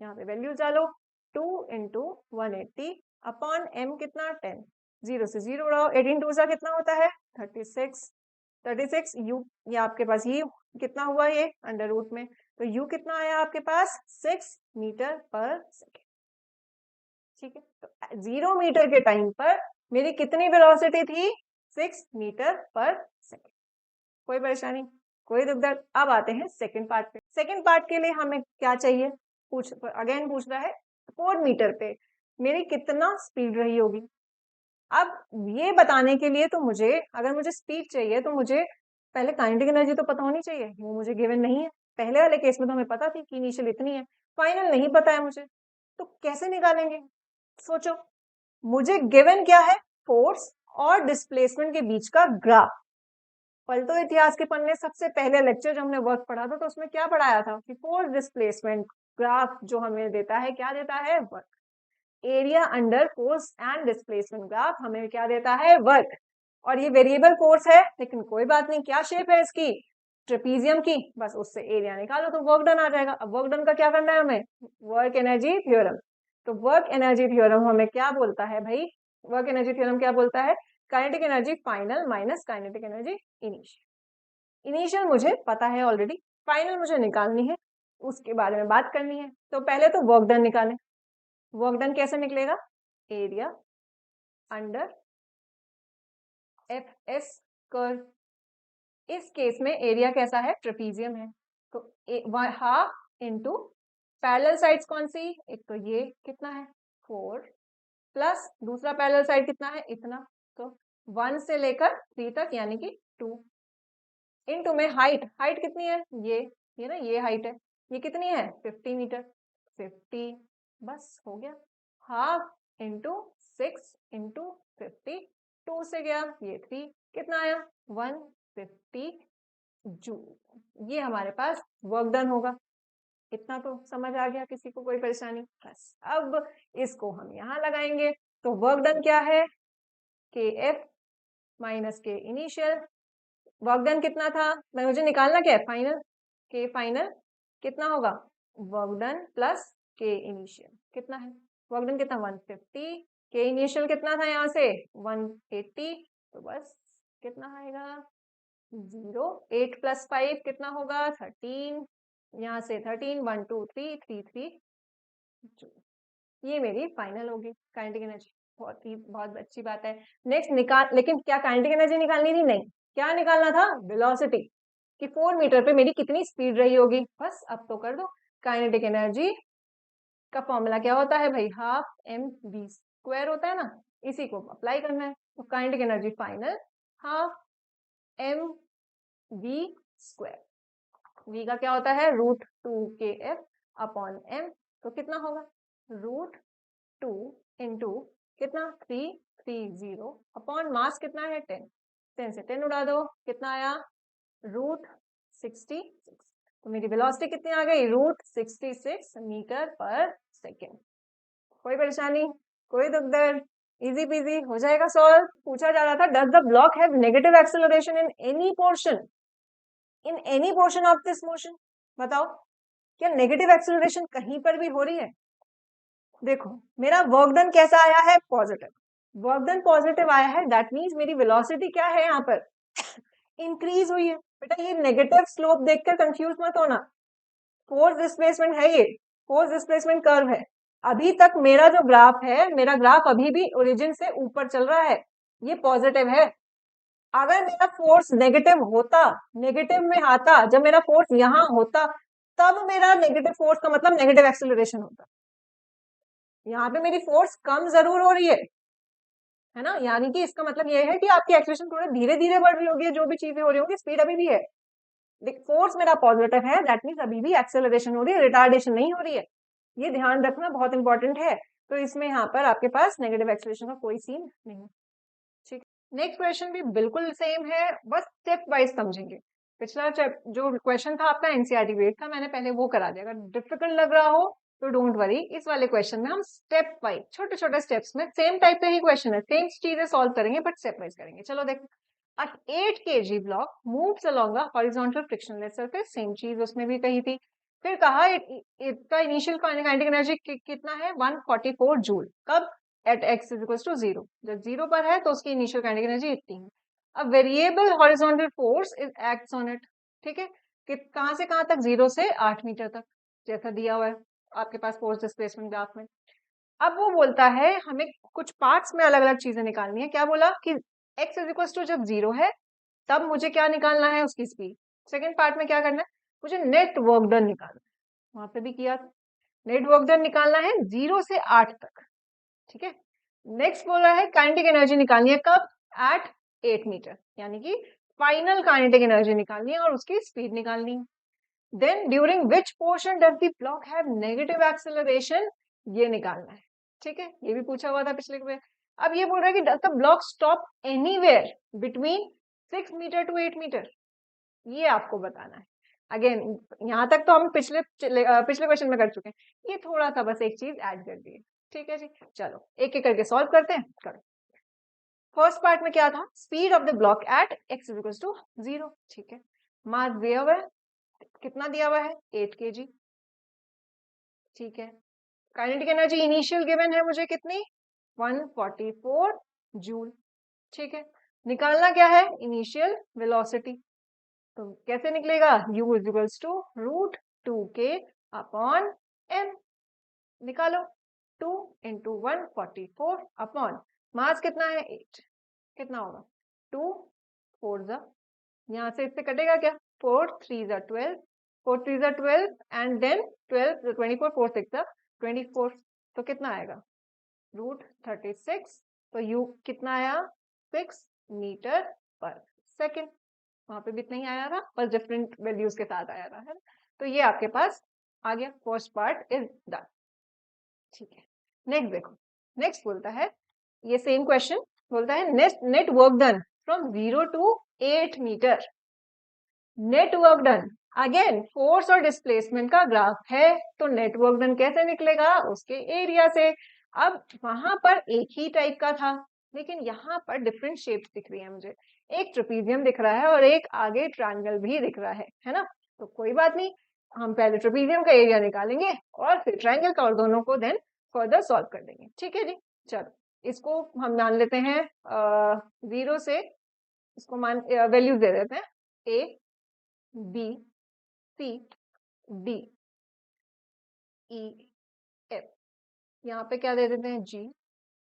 यहाँ पे वैल्यूज डालो, 2 इंटू 180 अपॉन एम कितना, 10, 0 से 0 उड़ाओ, 18 2 सा कितना होता है, 36 यू, ये आपके पास ये कितना हुआ, ये अंडर रूट में, तो यू कितना आया आपके पास, 6 मीटर पर सेकेंड। ठीक है, तो 0 मीटर के टाइम पर मेरी कितनी वेलोसिटी थी, 6 मीटर पर सेकेंड। कोई परेशानी, कोई दुख दर्द। अब आते हैं सेकंड पार्ट पे। सेकंड पार्ट के लिए हमें क्या चाहिए, अगेन पूछ रहा है 4 मीटर पे मेरी कितना स्पीड रही होगी। अब ये बताने के लिए तो मुझे, अगर मुझे स्पीड चाहिए तो मुझे पहले काइनेटिक एनर्जी तो पता होनी चाहिए, वो मुझे गिवन नहीं है। पहले वाले केस में तो हमें पता थी कि इनिशियल इतनी है, फाइनल नहीं पता है मुझे, तो कैसे निकालेंगे। सोचो, मुझे गिवन क्या है, फोर्स और डिस्प्लेसमेंट के बीच का ग्राफ। पलटो इतिहास के पन्ने, सबसे पहले लेक्चर जो हमने वर्क पढ़ा था तो उसमें क्या पढ़ाया था कि फोर्स डिस्प्लेसमेंट ग्राफ जो हमें देता है, क्या देता है, work. Area under force and displacement graph हमें क्या देता है, वर्क। और ये वेरिएबल फोर्स है, लेकिन कोई बात नहीं, क्या शेप है इसकी, ट्रेपीजियम की, बस उससे एरिया निकालो तो वर्क डन आ जाएगा। अब वर्क डन का क्या करना है हमें, वर्क एनर्जी थ्योरम। तो वर्क एनर्जी थ्योरम हमें क्या बोलता है भाई, वर्क एनर्जी थ्योरम क्या बोलता है, kinetic energy final minus kinetic energy initial. Initial मुझे पता है ऑलरेडी, फाइनल मुझे निकालनी है, उसके बारे में बात करनी है। तो पहले तो वर्क डन निकालें। वर्क डन कैसे निकलेगा, area under F S curve. इस केस में एरिया कैसा है, ट्रेपीजियम है, तो हाफ इंटू पैरेलल साइड्स कौन सी, एक तो ये कितना है 4 प्लस दूसरा पैरेलल साइड कितना है इतना, तो 1 से लेकर 3 तक यानी कि 2 इंटू में हाइट, हाइट कितनी है ये ना, ये हाइट है, ये कितनी है 50 मीटर, 50 बस हो गया, हाफ इंटू 6 इंटू 50, 2 से गया ये 3, कितना आया 150 जूल। ये हमारे पास वर्क डन होगा। इतना तो समझ आ गया, किसी को कोई परेशानी, बस अब इसको हम यहाँ लगाएंगे। तो वर्क डन क्या है, के एफ माइनस के इनिशियल। वर्क डन कितना था, मुझे निकालना क्या है फाइनल, के फाइनल कितना होगा, वर्क डन प्लस के इनिशियल कितना है, वर्क डन कितना 150, के इनिशियल कितना था यहाँ से 180, तो बस कितना आएगा 0, 8 प्लस 5 कितना होगा 13, यहाँ से 13 1 2 3 3 3 ये मेरी फाइनल होगी काइनेटिक एनर्जी। बहुत अच्छी बात है। नेक्स्ट निकाल, लेकिन क्या काइनेटिक एनर्जी निकालनी थी, नहीं, क्या निकालना था, वेलोसिटी, कि 4 मीटर पे मेरी कितनी स्पीड रही होगी। बस अब तो कर दो, काइनेटिक एनर्जी का फॉर्मूला क्या होता है भाई, हाफ एम वी स्क्वायर होता है ना, इसी को अप्लाई करना है। तो kinetic energy final half M we square, v का क्या होता है √2kF अपॉन m, तो कितना होगा √2 इंटू कितना 330 अपॉन मास कितना है 10, 10 से 10 उड़ा दो, कितना आया √66, तो मेरी वेलोसिटी कितनी आ गई √66 मीटर पर सेकेंड। कोई परेशानी, कोई दुख दर्द, इजी पीजी हो जाएगा सॉल्व। पूछा जा रहा था does the block have negative acceleration in any portion, in any portion of this motion, बताओ क्या नेगेटिव एक्सेलरेशन कहीं पर भी हो रही है। देखो मेरा वर्क डन कैसा आया है, पॉजिटिव, वर्क डन पॉजिटिव आया है, दैट मींस मेरी वेलोसिटी क्या है यहाँ पर इंक्रीज हुई है। बेटा ये नेगेटिव स्लोप देखकर कंफ्यूज मत होना, फोर्स डिस्प्लेसमेंट है, ये फोर्स डिस्प्लेसमेंट कर्व है। अभी तक मेरा जो ग्राफ है, मेरा ग्राफ अभी भी ओरिजिन से ऊपर चल रहा है, ये पॉजिटिव है। अगर मेरा फोर्स नेगेटिव होता, नेगेटिव में आता, जब मेरा फोर्स यहाँ होता तब मेरा नेगेटिव फोर्स का मतलब नेगेटिव एक्सेलरेशन होता। यहाँ पे मेरी फोर्स कम जरूर हो रही है ना, यानी कि इसका मतलब ये है कि आपकी एक्सेलरेशन थोड़ा धीरे धीरे बढ़ रही होगी, जो भी चीजें हो रही होंगी, स्पीड अभी भी है, फोर्स मेरा पॉजिटिव है, दैट मीन्स अभी भी एक्सेलरेशन हो रही है, रिटार्डेशन नहीं हो रही है। ये ध्यान रखना बहुत इंपॉर्टेंट है। तो इसमें यहाँ पर आपके पास नेगेटिव एक्सेलरेशन का कोई सीन नहीं। ठीक, नेक्स्ट क्वेश्चन भी बिल्कुल सेम है, बस स्टेप वाइज समझेंगे। पिछला जो क्वेश्चन था आपका एनसीईआरटी बेस्ड था, मैंने पहले वो करा दिया। अगर डिफिकल्ट लग रहा हो तो डोंट वरी, इस वाले क्वेश्चन में हम स्टेप वाइज छोटे छोटे स्टेप्स में सेम टाइप का ही क्वेश्चन है, सेम चीजें सॉल्व करेंगे बट स्टेप वाइज करेंगे। चलो देखो, a 8 kg block moves along a horizontal frictionless surface, same चीज उसमें भी कही थी। फिर कहा इसका इनिशियल काइनेटिक एनर्जी कितना है 144 जूल, कब at x is equal to 0, जब 0 पर है तो उसकी इनिशियल काइनेटिक एनर्जी इतनी है। अब variable horizontal force is acts on it, ठीक है, कि कहां से कहां तक 0 से 8 मीटर तक, जैसा दिया हुआ है आपके पास फोर्स डिस्प्लेसमेंट ग्राफ में। अब वो बोलता है हमें कुछ पार्ट्स में अलग अलग चीजें निकालनी है। क्या बोला कि x इज इक्वल टू जब 0 है तब मुझे क्या निकालना है, उसकी स्पीड। सेकेंड पार्ट में क्या करना है, मुझे नेट वर्क डन निकालना है, वहां पे भी किया, नेट वर्क डन निकालना है 0 से 8 तक, ठीक है। नेक्स्ट बोल रहा है काइनेटिक एनर्जी निकालनी है, कब एट 8 मीटर, यानी कि फाइनल काइनेटिक एनर्जी निकालनी है और उसकी स्पीड निकालनी है। Then during which portion does the block have negative acceleration, ये निकालना है, ठीक है, ये भी पूछा हुआ था पिछले में। अब ये बोल रहा है कि does the block stop anywhere between 6 metre to 8 metre, ये आपको बताना है। अगेन यहाँ तक तो हम पिछले क्वेश्चन में कर चुके हैं, ये थोड़ा सा बस एक चीज ऐड कर दी है, ठीक है जी। चलो एक एक करके सॉल्व करते हैं, करो। फर्स्ट पार्ट में क्या था, speed of the block at x is equal to 0, ठीक है। मास दिया हुआ है, कितना दिया हुआ है 8 kg, ठीक है। काइनेटिक एनर्जी इनिशियल गिवन है मुझे कितनी 144 जूल, ठीक है। निकालना क्या है इनिशियल वेलोसिटी, तो कैसे निकलेगा u is equals to root 2k upon m, निकालो 2 इंटू 144 अपॉन मास कितना है 8, कितना होगा 2 4 जा, यहाँ से इससे कटेगा क्या 4 3 जा 12, 4 3 जा 12 एंड देन 12 24 4 6 जा 24, तो कितना आएगा रूट 36, तो u कितना आया 6 मीटर पर सेकेंड, वहां पे भी इतना ही आया था बस डिफरेंट वैल्यूज के साथ आया था, है ना। तो ये आपके पास आ गया, फर्स्ट पार्ट इज डन, ठीक है। नेक्स्ट देखो, नेक्स्ट बोलता है ये सेम क्वेश्चन, बोलता है net work done from 0 to 8 metre, net work done, again force और डिस्प्लेसमेंट का ग्राफ है, तो नेट वर्क डन कैसे निकलेगा उसके एरिया से। अब वहां पर एक ही टाइप का था, लेकिन यहाँ पर डिफरेंट शेप्स दिख रही है मुझे, एक ट्रेपीजियम दिख रहा है और एक आगे ट्रायंगल भी दिख रहा है ना। तो कोई बात नहीं, हम पहले ट्रेपीजियम का एरिया निकालेंगे और फिर ट्रायंगल का, और दोनों को देन फर्दर सॉल्व कर देंगे, ठीक है जी। चलो इसको हम मान लेते हैं 0 से, इसको मान वैल्यूज दे देते हैं a B C D E F, यहाँ पे क्या दे देते हैं G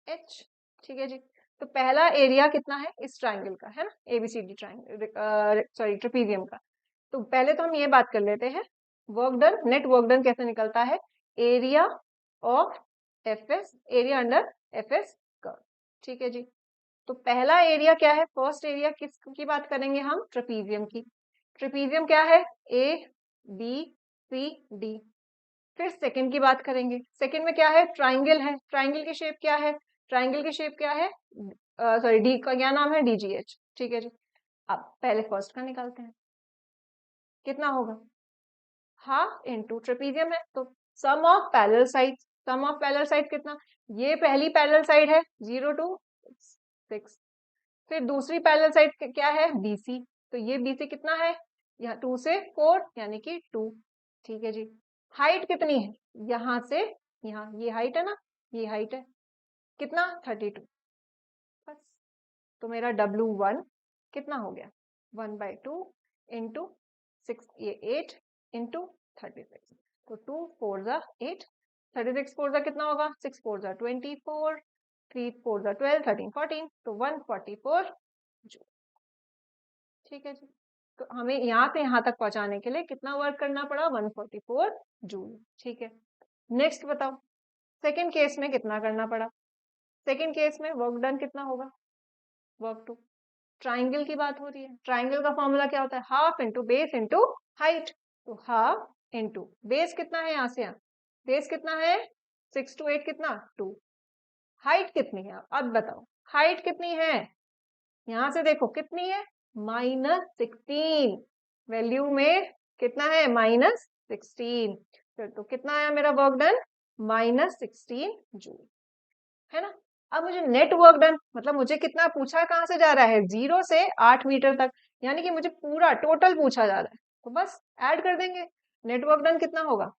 H, ठीक है जी। तो पहला एरिया कितना है इस ट्रायंगल का, है ना ABCD ट्रायंगल, सॉरी ट्रेपीजियम का। तो पहले तो हम ये बात कर लेते हैं work done, net work done कैसे निकलता है, area of FS, area under FS curve, ठीक है जी। तो पहला एरिया क्या है, फर्स्ट एरिया किसकी बात करेंगे हम, ट्रेपीजियम की। ट्रेपीजियम क्या है A B C D, फिर सेकंड की बात करेंगे, सेकंड में क्या है ट्रायंगल है, ट्रायंगल की शेप क्या है, ट्रायंगल की शेप क्या है सॉरी डी का क्या नाम है DGH, ठीक है जी। अब पहले फर्स्ट का निकालते हैं, कितना होगा हाफ इंटू ट्रेपीजियम है, तो sum of parallel sides, sum of parallel side कितना, ये पहली पैरेलल साइड है 0 to 6, फिर दूसरी पैरेलल साइड क्या है BC, तो ये BC कितना है यहाँ 2 से 4 यानी कि 2, ठीक है जी। हाइट कितनी है यहाँ से यहाँ, ये हाइट है ना, ये हाइट है कितना 32, बस। तो मेरा W1 कितना हो गया 1/2 इंटू 6, ये 8 इंटू 36, तो 2 4 जा 8, 36 4 जा कितना होगा 6 4 जा 24, 3 4 जा 12, 13 14, तो 144 जूल, ठीक है जी। तो हमें यहाँ से यहाँ तक पहुंचाने के लिए कितना वर्क करना पड़ा 144 जूल, ठीक है। नेक्स्ट बताओ सेकेंड केस में कितना करना पड़ा, सेकेंड केस में वर्क डन कितना होगा, वर्क टू, ट्राइंगल की बात हो रही है, ट्राइंगल का फॉर्मूला क्या होता है half into base into height, तो हाफ इंटू बेस कितना है यहाँ से यहाँ, बेस कितना है 6 to 8 कितना 2, हाइट कितनी है अब बताओ हाइट कितनी है, यहाँ से देखो कितनी है -16, वैल्यू में कितना है -16, फिर तो कितना आया मेरा वर्क डन -16 जूल, है ना। अब मुझे नेट वर्क डन मतलब मुझे कितना पूछा, कहाँ से जा रहा है 0 से 8 मीटर तक, यानी कि मुझे पूरा टोटल पूछा जा रहा है, तो बस ऐड कर देंगे, नेट वर्क डन कितना होगा,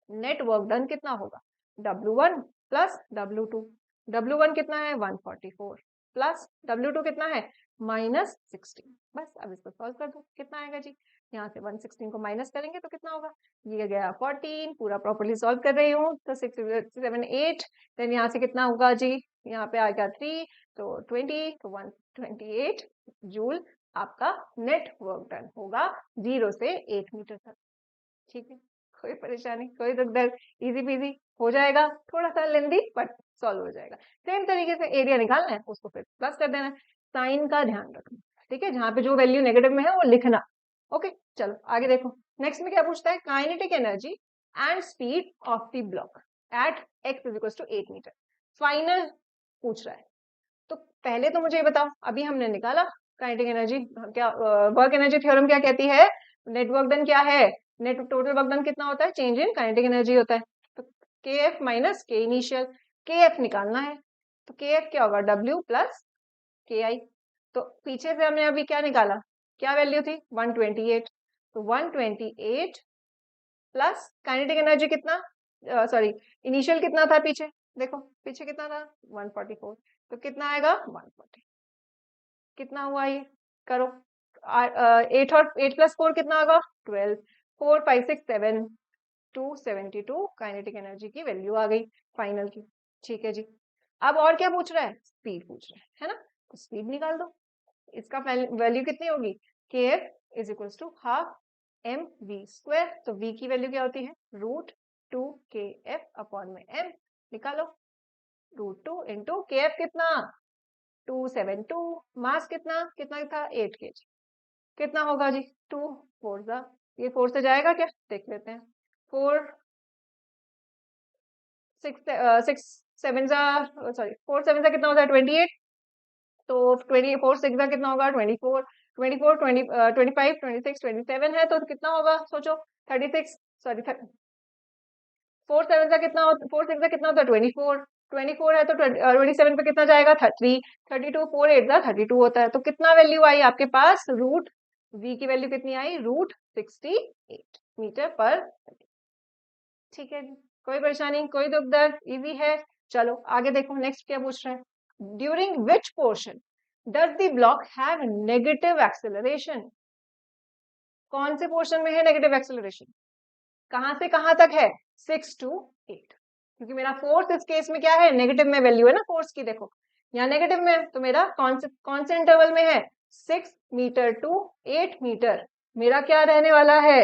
नेट वर्क डन कितना होगा W1 प्लस W2, W1 कितना है 144 प्लस W2 कितना है -16, बस अब इसको सॉल्व कर दो, कितना आएगा जी, यहाँ से 116 को माइनस करेंगे तो कितना होगा, ये गया 14, पूरा प्रॉपर्ली सॉल्व कर रही हूँ, तो 6 7 8, देन यहाँ से कितना होगा जी, यहाँ पे आ गया 3, तो 20, तो 128 जूल आपका नेट वर्क डन होगा 0 से 8 मीटर तक, ठीक है। कोई परेशानी कोई दुख दर्द, इजी पीजी हो जाएगा, थोड़ा सा लेंदी बट सॉल्व हो जाएगा। सेम तरीके से एरिया निकालना है, उसको फिर प्लस कर देना है, साइन का ध्यान रखना, ठीक है, जहां पे जो वैल्यू नेगेटिव में है वो लिखना, ओके। चलो आगे देखो, नेक्स्ट में क्या पूछता है, kinetic energy and speed of the block at x = 8 metre, final पूछ रहा है। तो पहले तो मुझे ये बताओ, अभी हमने निकाला काइनेटिक एनर्जी, क्या वर्क एनर्जी थ्योरम क्या कहती है, नेट वर्क डन क्या है, नेट टोटल वर्क डन कितना होता है, चेंज इन काइनेटिक एनर्जी होता है, तो KF minus K initial, KF निकालना है, तो KF क्या होगा W प्लस KI, तो पीछे से हमने अभी क्या निकाला क्या वैल्यू थी 128, तो 128 प्लस काइनेटिक एनर्जी कितना, सॉरी इनिशियल कितना था पीछे, देखो पीछे कितना था 144, तो कितना आएगा 140, कितना हुआ ये करो, 8 और 8 प्लस 4 कितना होगा 12, 4 5 6 7 272 काइनेटिक एनर्जी की वैल्यू आ गई फाइनल की। ठीक है जी, अब और क्या पूछ रहा है, स्पीड पूछ रहा है ना, तो स्पीड निकाल दो, इसका वैल्यू कितनी होगी, k f is equals to half M we square, तो v की वैल्यू क्या होती है √2 के एफ अपॉन में m, निकालो √2 इंटू के एफ कितना 272, मास कितना कितना था 8 kg, कितना होगा जी 2 4 जा, ये 4 से जाएगा क्या, देख लेते हैं, 4 6 7 जा, सॉरी 4 7 जा कितना होता है 28, तो 24 6 जा कितना होगा 24, 24 20 25 26 27 है, तो कितना होगा सोचो 36, सॉरी 4 7 जा कितना होता, 4 6 जा कितना होता है 24, 24 है तो 27 पे कितना जाएगा 30, 32 4 8 जा 32 होता है, तो कितना वैल्यू आई आपके पास रूट v की वैल्यू कितनी आई √68 मीटर पर सेकेंड। ठीक है, कोई परेशानी कोई दुख दर्द, इजी है। चलो आगे देखो नेक्स्ट क्या पूछ रहे हैं, during which portion does the block have negative acceleration, कौन से पोर्शन में है नेगेटिव एक्सेलरेशन, कहां से कहां तक है 6 to 8, क्योंकि मेरा फोर्स इस केस में क्या है नेगेटिव में वैल्यू है ना फोर्स की, देखो यहाँ नेगेटिव में, तो मेरा कौन से इंटरवल में है 6 मीटर to 8 मीटर, मेरा क्या रहने वाला है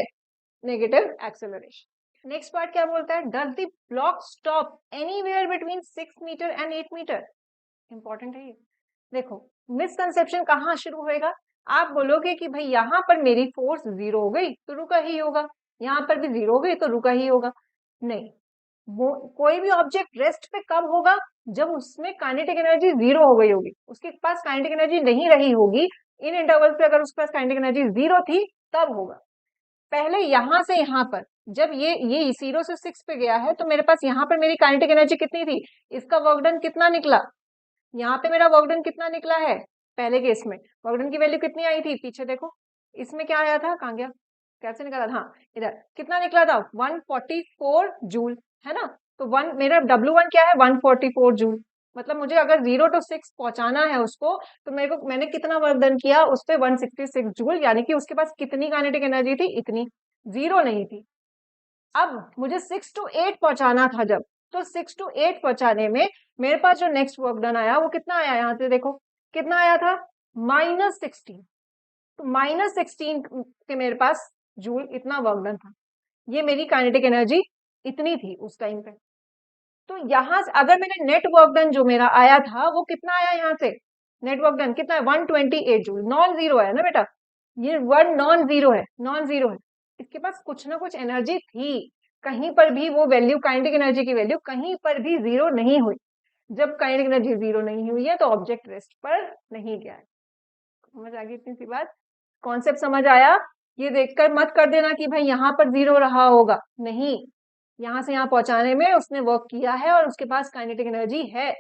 नेगेटिव एक्सेलरेशन। नेक्स्ट पार्ट क्या बोलता है, does the block stop anywhere between 6 metre and 8 metre, important है ये। देखो मिसकंसेप्शन कहाँ शुरू होएगा, आप बोलोगे कि भाई यहाँ पर मेरी फोर्स 0 हो गई तो रुका ही होगा, यहाँ पर भी 0 हो गई तो रुका ही होगा, नहीं, वो कोई भी ऑब्जेक्ट रेस्ट पे कब होगा, जब उसमें काइनेटिक एनर्जी 0 हो गई होगी, उसके पास काइनेटिक एनर्जी नहीं रही होगी, इन इंटरवल पे अगर उसके पास काइनेटिक एनर्जी 0 थी तब होगा। पहले यहां से यहां पर जब ये 0 से 6 पे गया है, तो मेरे पास यहाँ पर मेरी काइनेटिक एनर्जी कितनी थी, इसका वर्क डन कितना निकला, यहाँ पे मेरा वर्क डन कितना निकला है, पहले केस में वर्क डन की वैल्यू कितनी आई थी, पीछे देखो इसमें क्या आया था, कहाँ गया, कैसे निकाला था, हाँ इधर कितना निकला था 144 जूल, है ना, तो मेरा W1 क्या है 144 जूल, मतलब मुझे अगर 0 to 6 पहुंचाना है उसको, तो मैंने कितना वर्क डन किया उस पर 166 जूल, यानी कि उसके पास कितनी काइनेटिक एनर्जी थी, इतनी, 0 नहीं थी। अब मुझे 6 to 8 पहुंचाना था जब, तो 6 to 8 पहुंचाने में मेरे पास जो नेक्स्ट वर्क डन आया वो कितना आया, यहाँ से देखो कितना आया था -16, तो -16 के मेरे पास जूल इतना वर्क डन था, ये मेरी काइनेटिक एनर्जी इतनी थी उस टाइम पे। तो यहाँ से अगर मैंने नेट वर्क डन जो मेरा आया था वो कितना आया, यहाँ से नेट वर्क डन कितना है 128 जूल, नॉन जीरो है ना बेटा, ये वर्ड नॉन जीरो है, नॉन जीरो है, इसके पास कुछ ना कुछ एनर्जी थी, कहीं पर भी वो वैल्यू काइनेटिक एनर्जी की वैल्यू कहीं पर भी 0 नहीं हुई, जब काइनेटिक एनर्जी 0 नहीं हुई है तो ऑब्जेक्ट रेस्ट पर नहीं गया है। समझ आ गई इतनी सी बात, कॉन्सेप्ट समझ आया, ये देखकर मत कर देना कि भाई यहाँ पर 0 रहा होगा, नहीं, यहाँ से यहाँ पहुंचाने में उसने वर्क किया है और उसके पास काइनेटिक एनर्जी है,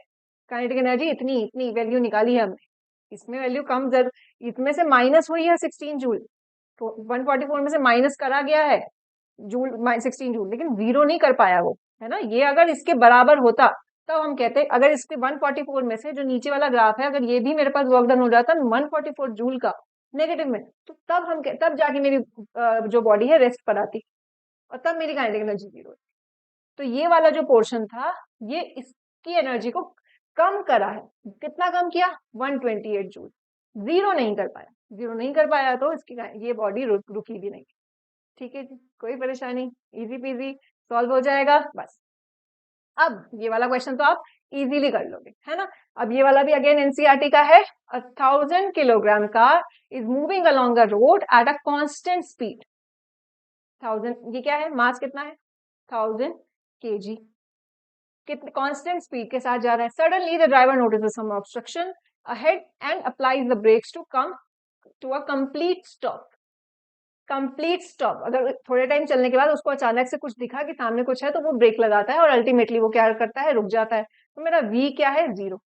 काइनेटिक एनर्जी इतनी इतनी वैल्यू निकाली है हमने, इसमें वैल्यू कम इसमें से माइनस हुई है 16 जूल, तो 144 में से माइनस करा गया है जूल 16 जूल, लेकिन 0 नहीं कर पाया वो, है ना, ये अगर इसके बराबर होता तब हम कहते, अगर इसके 144 में से जो नीचे वाला ग्राफ है अगर ये भी मेरे पास वर्क डन हो जाता 144 जूल का नेगेटिव में, तो तब जाके मेरी जो बॉडी है रेस्ट पर आती और तब मेरी काइनेटिक एनर्जी 0। तो ये वाला जो पोर्शन था ये इसकी एनर्जी को कम करा है, कितना कम किया 128 जूल, 0 नहीं कर पाया, 0 नहीं कर पाया तो इसकी ये बॉडी रुकी भी नहीं। ठीक है जी, कोई परेशानी, इजी पीजी सॉल्व हो जाएगा बस। अब ये वाला क्वेश्चन तो आप इजीली कर लोगे, है ना। अब ये वाला भी अगेन एनसीईआरटी का है, 1000 kilogram car is moving along a road eight a constant speed, 1000 ये क्या है, मास कितना है 1000 kg, कितने कांस्टेंट स्पीड के साथ जा रहा है। Suddenly the driver notices some obstruction ahead and applies the brakes to come to a complete stop. Complete stop, अगर थोड़े टाइम चलने के बाद उसको अचानक से कुछ दिखा कि सामने कुछ है तो वो ब्रेक लगाता है और अल्टीमेटली वो क्या करता है, रुक जाता है। तो मेरा v क्या है 0,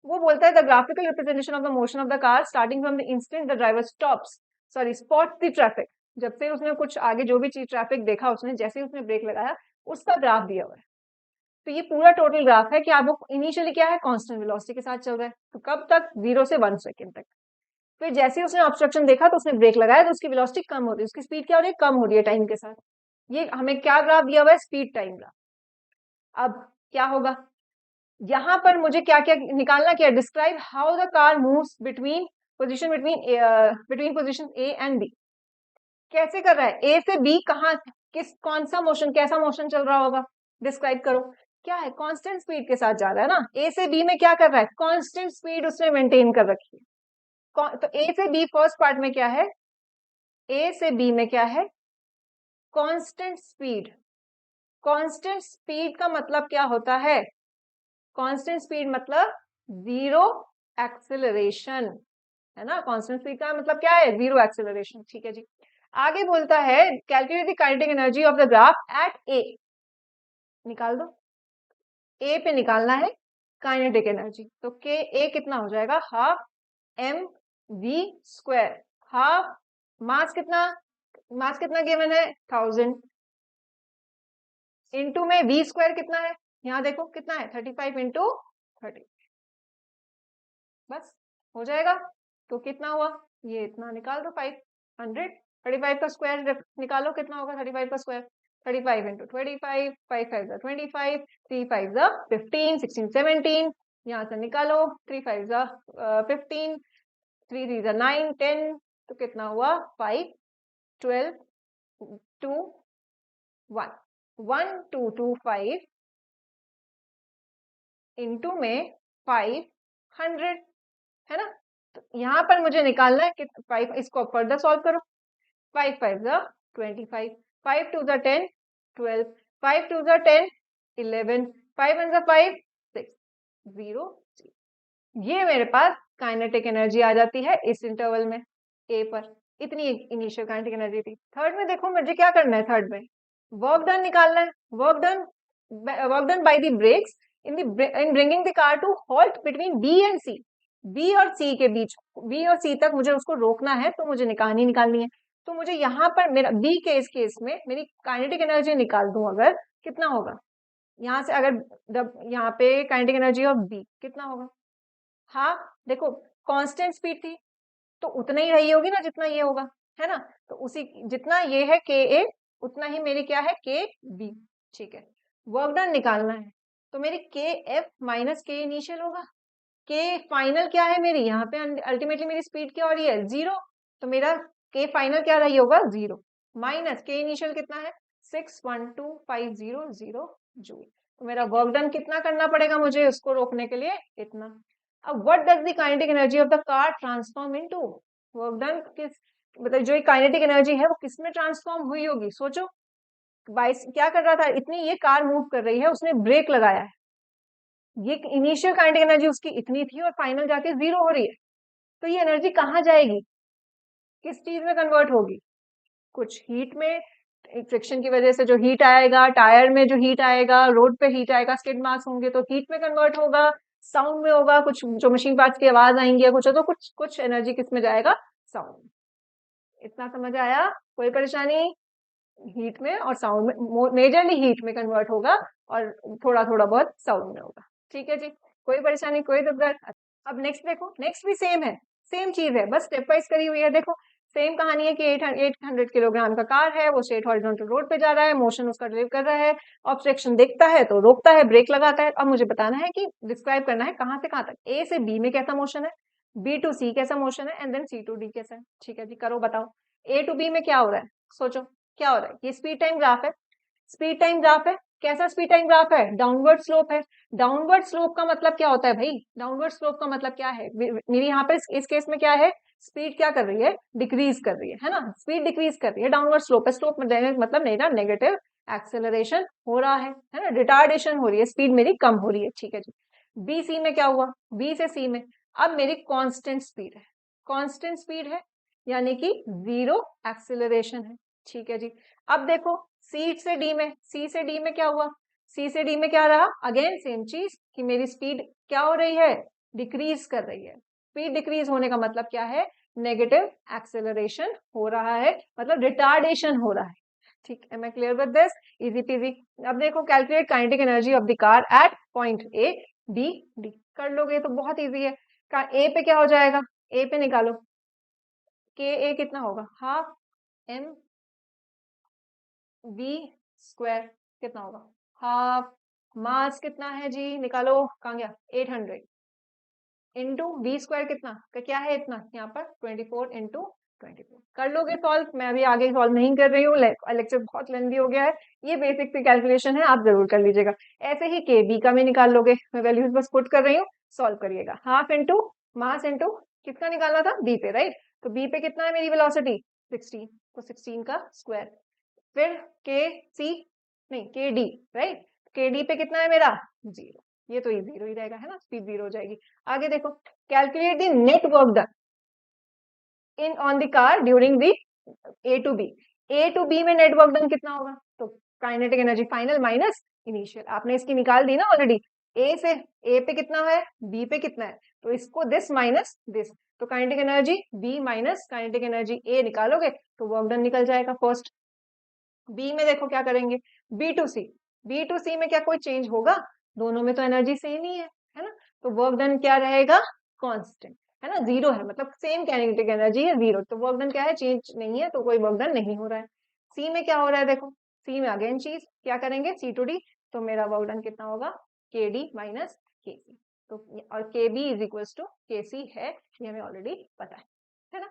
वो बोलता है the graphical representation of the motion of the car starting from the instant the driver spot the traffic. जब से उसने कुछ आगे जो भी चीज ट्रैफिक देखा उसने, जैसे ही उसने ब्रेक लगाया उसका ग्राफ दिया हुआ है। तो ये पूरा टोटल ग्राफ है कि आप वो इनिशियली क्या है, कांस्टेंट वेलोसिटी के साथ चल रहा है, तो कब तक, 0 से 1 सेकेंड तक। फिर जैसे ही उसने ऑब्स्ट्रक्शन देखा तो उसने ब्रेक लगाया तो उसकी वेलोसिटी कम हो रही है, उसकी स्पीड क्या हो रही है, कम हो रही है टाइम के साथ। ये हमें क्या ग्राफ दिया हुआ है, स्पीड टाइम ग्राफ। अब क्या होगा, यहां पर मुझे क्या क्या निकालना, क्या, describe how the car moves between position A and B. कैसे कर रहा है, ए से बी, कहाँ, कौन सा मोशन, कैसा मोशन चल रहा होगा, डिस्क्राइब करो। क्या है, कांस्टेंट स्पीड के साथ जा रहा है ना, ए से बी में क्या कर रहा है, कांस्टेंट स्पीड उसने मेंटेन कर रखी है। तो ए से बी फर्स्ट पार्ट में क्या है, ए से बी में क्या है, कांस्टेंट स्पीड। कांस्टेंट स्पीड का मतलब क्या होता है, कांस्टेंट स्पीड मतलब जीरो एक्सेलरेशन, है ना। कांस्टेंट स्पीड का मतलब क्या है, जीरो एक्सेलरेशन। ठीक है जी। आगे बोलता है calculate the kinetic energy of the graph at A. निकाल दो, ए पे निकालना है काइनेटिक एनर्जी। तो के ए कितना हो जाएगा, half M we square. Half mass कितना, मास कितना गिवन है 1000, इंटू में वी स्क्वायर कितना है, यहाँ देखो कितना है 35 इंटू 30, बस हो जाएगा। तो कितना हुआ, ये इतना निकाल दो, 500। 35 का स्क्वायर निकालो कितना होगा, 35 का स्क्वायर, 35 इंटू 25, 5 5 25, 3 5 15, 16 17, यहाँ से निकालो 3 5 15, 3 3 9 10, तो कितना हुआ 5 12 2 1 1 2 2 5 इंटू में 500, है ना। तो यहाँ पर मुझे निकालना है कि 5, इसको फर्दर सॉल्व करो, 5 5 25, 5 2 10 12, 5 2 10 11, 5 1 5 6 0। ये मेरे पास काइनेटिक एनर्जी आ जाती है इस इंटरवल में ए पर, इतनी इनिशियल काइनेटिक एनर्जी थी। थर्ड में देखो मुझे क्या करना है, थर्ड में वर्क डन निकालना है। Work done by the brakes in bringing the car to halt between B and C. B और सी के बीच, बी और सी तक मुझे उसको रोकना है, तो मुझे निकालनी है। तो मुझे यहाँ पर मेरा बी के इस केस में मेरी काइनेटिक एनर्जी निकाल दूं अगर, कितना होगा, यहाँ से अगर यहाँ पे काइनेटिक एनर्जी ऑफ बी कितना होगा, हाँ देखो कांस्टेंट स्पीड थी तो उतना ही रही होगी ना जितना ये होगा, है ना। तो उसी जितना ये है के ए, उतना ही मेरी क्या है के बी। ठीक है, वर्क डन निकालना है, तो मेरी के एफ माइनस के इनिशियल होगा। के फाइनल क्या है मेरी, यहाँ पे अल्टीमेटली मेरी स्पीड क्या हो रही है, 0, तो मेरा के फाइनल क्या रही होगा 0, माइनस के इनिशियल कितना है 61250 जूल। तो मेरा वर्क डन कितना करना पड़ेगा मुझे उसको रोकने के लिए, इतना। अब what does the kinetic energy of the car transform into, work done किस, मतलब जो काइनेटिक एनर्जी है वो किस में ट्रांसफॉर्म हुई होगी, सोचो। बाइस क्या कर रहा था, इतनी ये कार मूव कर रही है, उसने ब्रेक लगाया है, ये इनिशियल काइनेटिक एनर्जी उसकी इतनी थी और फाइनल जाके 0 हो रही है, तो ये एनर्जी कहाँ जाएगी, किस चीज में कन्वर्ट होगी, कुछ हीट में, फ्रिक्शन की वजह से जो हीट आएगा, टायर में जो हीट आएगा, रोड पे हीट आएगा, स्किड मार्क्स होंगे तो हीट में कन्वर्ट होगा, साउंड में होगा, कुछ जो मशीन पार्ट्स की आवाज आएंगी या कुछ, तो कुछ एनर्जी किस में जाएगा, साउंड। इतना समझ आया, कोई परेशानी, हीट में और साउंड में, मेजरली हीट में कन्वर्ट होगा और थोड़ा थोड़ा बहुत साउंड में होगा। ठीक है जी, कोई परेशानी, कोई दिक्कत। अब नेक्स्ट देखो, नेक्स्ट भी सेम है, सेम चीज है, बस स्टेप वाइज करी हुई है। देखो सेम कहानी है कि 800 किलोग्राम का कार है, वो स्ट्रेट हॉरिजॉन्टल रोड पे जा रहा है, मोशन उसका ड्राइव कर रहा है, ऑब्स्ट्रक्शन देखता है तो रोकता है, ब्रेक लगाता है। अब मुझे बताना है कि डिस्क्राइब करना है कहाँ से कहाँ तक, ए से बी में कैसा मोशन है, बी टू सी कैसा मोशन है, and then C to D कैसा है। ठीक है जी, करो बताओ, ए टू बी में क्या हो रहा है, सोचो क्या हो रहा है। ये स्पीड टाइम ग्राफ है, स्पीड टाइम ग्राफ है, कैसा स्पीड टाइम ग्राफ है, डाउनवर्ड स्लोप है। डाउनवर्ड स्लोप का मतलब क्या होता है भाई, डाउनवर्ड स्लोप का मतलब क्या है, मेरी यहाँ पे इस केस में क्या है, स्पीड क्या कर रही है, डिक्रीज कर रही है ना, स्पीड डिक्रीज कर रही है, डाउनवर्ड स्लोप है। स्लोप मतलब मेरा नेगेटिव एक्सेलरेशन हो रहा है ना, रिटार्डेशन हो रही है, स्पीड मेरी कम हो रही है। ठीक है जी, बी सी में क्या हुआ, बी से सी में अब मेरी कांस्टेंट स्पीड है, कांस्टेंट स्पीड है यानी कि 0 एक्सेलरेशन है। ठीक है जी, अब देखो सी से डी में, सी से डी में क्या हुआ, सी से डी में क्या रहा, अगेन सेम चीज कि मेरी स्पीड क्या हो रही है, डिक्रीज कर रही है। स्पीड डिक्रीज होने का मतलब क्या है? नेगेटिव एक्सेलरेशन हो रहा है, मतलब रिटार्डेशन हो रहा है। ठीक है, मैं clear with this? Easy peasy. अब देखो, calculate kinetic energy of the car at point A B D. कर लोगे तो बहुत इजी है। ए पे क्या हो जाएगा? ए पे निकालो, के ए कितना होगा? हाफ एम वी स्क्वायर कितना होगा? हाफ मास कितना है जी? निकालो, कहाँ गया? 800 इंटू वी स्क्वायर कितना का क्या है? इतना यहाँ पर 24 इंटू 24। कर लोगे सॉल्व? मैं अभी आगे सॉल्व नहीं कर रही हूँ, लेक्चर बहुत लेंदी हो गया है। ये बेसिक सी कैलकुलेशन है, आप जरूर कर लीजिएगा। ऐसे ही के बी का भी निकाल लोगे, मैं वैल्यूज बस पुट कर रही हूँ, सॉल्व करिएगा। हाफ इंटू मास इंटू किसका निकालना था? बी पे, राइट? तो बी पे कितना है मेरी वेलोसिटी? 16, तो 16 का स्क्वायर। फिर के सी, नहीं के डी, राइट? के डी पे कितना है मेरा? 0। ये तो ये 0 ही रहेगा, है ना? स्पीड 0 हो जाएगी। आगे देखो, calculate the net work done in on the car during the A to B. A to B में नेट वर्क डन कितना होगा? तो kinetic energy final minus initial, आपने इसकी निकाल दी ना ऑलरेडी। ए से, ए पे कितना है, बी पे कितना है, तो इसको दिस माइनस दिस, तो kinetic energy B minus kinetic energy A निकालोगे तो वर्क डन निकल जाएगा फर्स्ट। बी में देखो क्या करेंगे, B to C. B to C में क्या कोई चेंज होगा? दोनों में तो एनर्जी सेम ही है ना? तो वर्क डन क्या रहेगा? कांस्टेंट, है ना? 0 है, मतलब सेम काइनेटिक एनर्जी है 0, तो वर्क डन क्या है? चेंज नहीं है, तो कोई वर्क डन नहीं हो रहा है। सी में क्या हो रहा है? देखो, सी में अगेन चीज क्या करेंगे? सी टू डी, तो मेरा वर्क डन कितना होगा? के डी माइनस के सी। तो और के बी इज इक्वल टू के सी है, ये हमें ऑलरेडी पता है ना?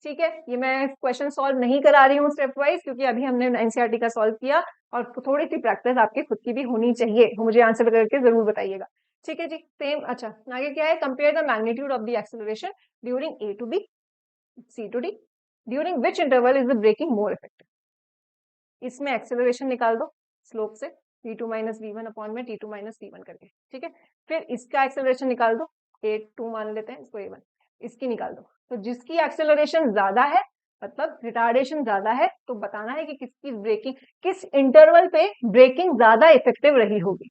ठीक है, ये मैं क्वेश्चन सॉल्व नहीं करा रही हूँ स्टेप वाइज, क्योंकि अभी हमने एनसीईआरटी का सॉल्व किया, और थोड़ी सी प्रैक्टिस आपकी खुद की भी होनी चाहिए। मुझे आंसर करके जरूर बताइएगा। ठीक है जी, सेम। अच्छा, आगे क्या है? Compare the magnitude of the acceleration during A to B C to D during which interval is the braking more effective. इसमें एक्सेलरेशन निकाल दो स्लोप से, v2 minus we one upon में t2 माइनस वी वन करके। ठीक है, फिर इसका एक्सेलरेशन निकाल दो, a2 मान लेते हैं इसको, a1, इसकी निकाल दो। तो जिसकी एक्सेलरेशन ज्यादा है, मतलब रिटार्डेशन ज्यादा है, तो बताना है कि किसकी ब्रेकिंग, किस इंटरवल पे ब्रेकिंग ज्यादा इफेक्टिव रही होगी।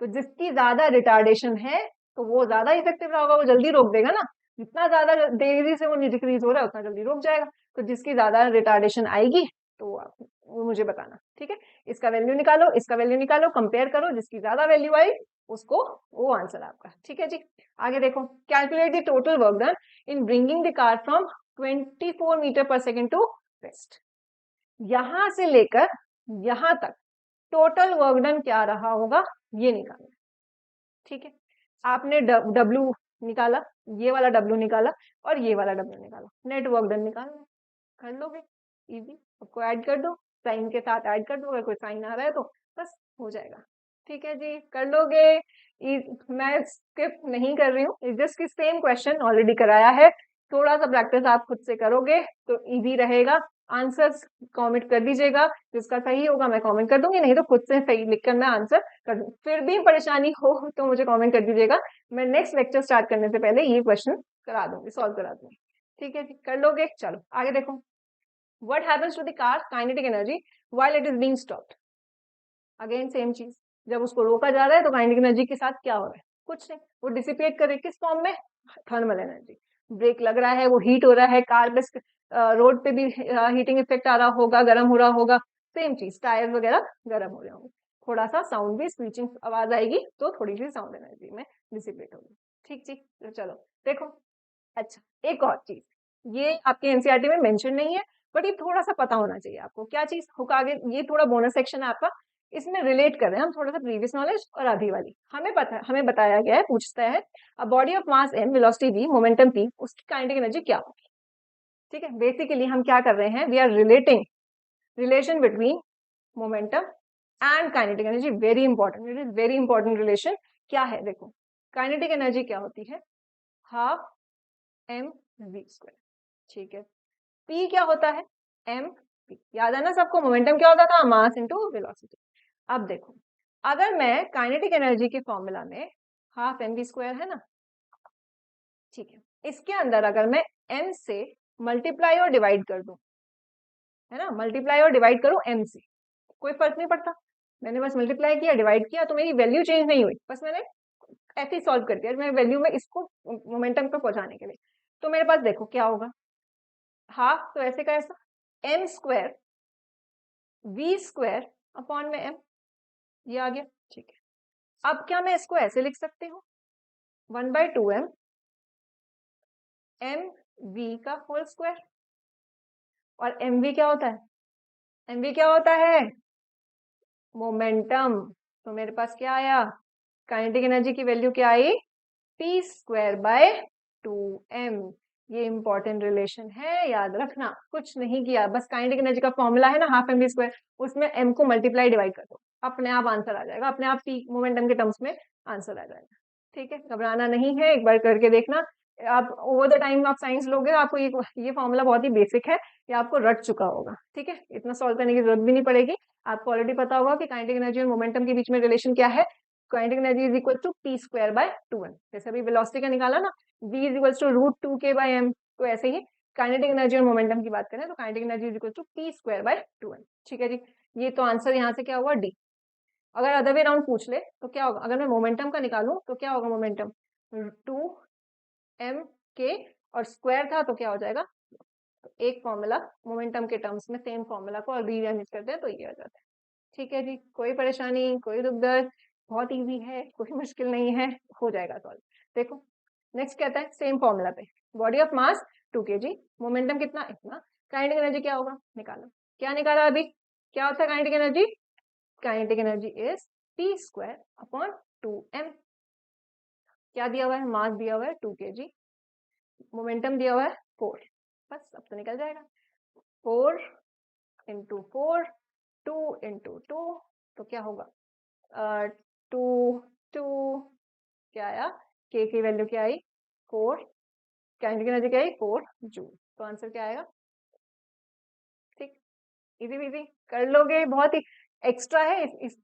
तो जिसकी ज्यादा रिटार्डेशन है, तो वो ज्यादा इफेक्टिव रहा होगा, वो जल्दी रोक देगा ना। जितना ज्यादा तेजी से वो डिक्रीज हो रहा है, उतना जल्दी रोक जाएगा। तो जिसकी ज्यादा रिटार्डेशन आएगी, तो वो मुझे बताना। ठीक है, इसका वैल्यू निकालो, इसका वैल्यू निकालो, कंपेयर करो, जिसकी ज्यादा वैल्यू आई उसको, वो आंसर आपका। ठीक है जी, आगे देखो, calculate the total work done in bringing the car from 24 metre per second to rest. यहां से लेकर यहां तक टोटल वर्क डन क्या रहा होगा, ये निकालना। ठीक है, आपने डब्ल्यू निकाला, ये वाला डब्ल्यू निकाला, और ये वाला डब्ल्यू निकाला, नेट वर्क डन निकालना। कर लोगे, इजी। सबको ऐड कर दो, साइन के साथ ऐड कर दो, अगर कोई साइन आ रहा है तो बस हो जाएगा। ठीक है जी, कर लोगे। मैं स्किप नहीं कर रही हूँ, जस्ट कि सेम क्वेश्चन ऑलरेडी कराया है, थोड़ा सा प्रैक्टिस आप खुद से करोगे तो इजी रहेगा। आंसर्स कमेंट कर दीजिएगा, जिसका सही होगा मैं कमेंट कर दूंगी, नहीं तो खुद से सही लिखकर मैं आंसर कर दूँ। फिर भी परेशानी हो तो मुझे कमेंट कर दीजिएगा, मैं नेक्स्ट लेक्चर स्टार्ट करने से पहले ये क्वेश्चन करा दूंगी, सॉल्व करा दूंगी। ठीक है जी, कर लोगे? चलो आगे देखो, what happens to the car's kinetic energy while it is being stopped। Again same चीज, जब उसको रोका जा रहा है तो काइनेटिक एनर्जी के साथ क्या हो रहा है? कुछ नहीं, वो डिसिपेट करे, किस फॉर्म में? Thermal energy. ब्रेक लग रहा है, वो हीट हो रहा है, कार पे रोड पे भी हीटिंग इफेक्ट आ रहा होगा, गर्म हो रहा होगा। सेम चीज, टायर वगैरह गर्म हो रहे होंगे, थोड़ा सा साउंड भी, स्क्रीचिंग आवाज आएगी, तो थोड़ी सी साउंड एनर्जी में डिसिपेट होगी। ठीक ठीक, तो चलो देखो। अच्छा, एक और चीज, ये आपके एनसीईआरटी में मेंशन नहीं है, बट ये थोड़ा सा पता होना चाहिए आपको। क्या चीज हुक? आगे ये थोड़ा बोनस सेक्शन है आपका, इसमें रिलेट कर रहे हैं हम थोड़ा सा प्रीवियस नॉलेज और अभी वाली। हमें पता है, हमें बताया गया है, पूछता है a body of mass m, velocity v, momentum p, उसकी काइनेटिक एनर्जी क्या होगी। ठीक है, बेसिकली हम क्या कर रहे हैं, we are relating relation between momentum and kinetic energy. Very important, it is very important relation. क्या है? देखो, काइनेटिक एनर्जी क्या होती है? Half M we square. ठीक है, p क्या होता है? m p। याद है ना सबको, मोमेंटम क्या होता था? Mass into velocity. अब देखो, अगर मैं काइनेटिक एनर्जी के फॉर्मूला में हाफ एम वी स्क्वायर है ना, ठीक है, इसके अंदर अगर मैं m से मल्टीप्लाई और डिवाइड कर दूं, है ना, मल्टीप्लाई और डिवाइड करूं m से, कोई फर्क नहीं पड़ता। मैंने बस मल्टीप्लाई किया, डिवाइड किया, तो मेरी वैल्यू चेंज नहीं हुई, बस मैंने ऐसे ही सॉल्व कर दिया मैं वैल्यू में इसको मोमेंटम पे पहुंचाने के लिए। तो मेरे पास देखो क्या होगा, हाफ तो ऐसे का ऐसा m square v square upon में एम, ये आ गया। ठीक है, अब क्या मैं इसको ऐसे लिख सकती हूँ 1/2m एम वी का होल स्क्वायर। और एम वी क्या होता है, एम वी क्या होता है, मोमेंटम। तो मेरे पास क्या आया, काइनेटिक एनर्जी की वैल्यू क्या आई, पी स्क्वायर बाय 2m। ये इंपॉर्टेंट रिलेशन है, याद रखना, कुछ नहीं किया, बस काइनेटिक एनर्जी का फॉर्मूला है ना हाफ एम वी स्क्वायर, उसमें m को मल्टीप्लाई डिवाइड कर दो, अपने आप आंसर आ जाएगा, अपने आप पी मोमेंटम के टर्म्स में आंसर आ जाएगा। ठीक है, घबराना नहीं है, एक बार करके देखना। आप ओवर द टाइम आप साइंस लोगे आपको ये फॉर्मूला बहुत ही बेसिक है, ये आपको रट चुका होगा। ठीक है, इतना सॉल्व करने की जरूरत भी नहीं पड़ेगी, आपको ऑलरेडी पता होगा कि काइनेटिक एनर्जी और मोमेंटम के बीच में रिलेशन क्या है, kinetic energy is equal to p square by 2m। जैसे अभी वेलोसिटी का निकाला ना, v is equal to √2k by m, तो ऐसे ही काइनेटिक एनर्जी और मोमेंटम की बात करें तो kinetic energy is equal to p square by 2m। ठीक है जी, ये तो आंसर यहाँ से क्या हुआ, डी। अगर अदर वे राउंड पूछ ले तो क्या होगा, अगर मैं मोमेंटम का निकालूं तो क्या होगा, मोमेंटम 2mk और स्क्वायर था तो क्या हो जाएगा, तो एक फॉर्मूला मोमेंटम के टर्म्स में सेम फॉर्मूला को रीअरेंज करते हैं तो ये आ जाता है। ठीक है जी, कोई परेशानी कोई दुख दर्द, बहुत इजी है, कोई मुश्किल नहीं है, हो जाएगा सॉल्व। देखो नेक्स्ट कहता है सेम फॉर्मूला पे, body of mass 2 kg, momentum कितना, इतना, काइनेटिक एनर्जी क्या होगा, निकालो। क्या निकाला अभी, क्या होता है kinetic energy, kinetic energy is P square upon 2m। क्या दिया हुआ है, मास दिया हुआ है 2 kg, मोमेंटम दिया हुआ है 4, बस अब तो निकल जाएगा, 4 इंटू 4 2 इंटू 2, तो क्या होगा 2 2 क्या आया, k की वैल्यू क्या आई 4, काइनेटिक एनर्जी क्या आई 4 जूल, तो आंसर क्या आएगा। ठीक, इजी इजी कर लोगे, बहुत ही एक्स्ट्रा है इस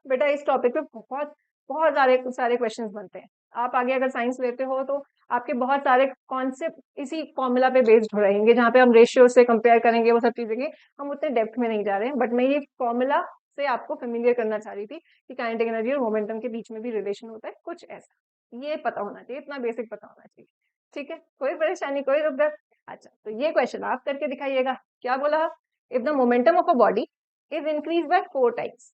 बेटा इस टॉपिक पे बहुत बहुत सारे क्वेश्चंस बनते हैं। आप आगे अगर साइंस लेते हो तो आपके बहुत सारे कॉन्सेप्ट इसी फॉर्मूला पे बेस्ड हो रहेंगे, जहाँ पे हम रेशियो से कंपेयर करेंगे वो सब चीजें की, हम उतने डेप्थ में नहीं जा रहे हैं, बट मैं ये फॉर्मूला से आपको फेमिलियर करना चाह रही थी कि काइनेटिक एनर्जी और मोमेंटम के बीच में भी रिलेशन होता है कुछ ऐसा, ये पता होना चाहिए, इतना बेसिक पता होना चाहिए। ठीक है, कोई परेशानी कोई दुख दर्द। अच्छा, तो ये क्वेश्चन आप करके दिखाइएगा, क्या बोला, if the momentum of a body is increased by 4 times,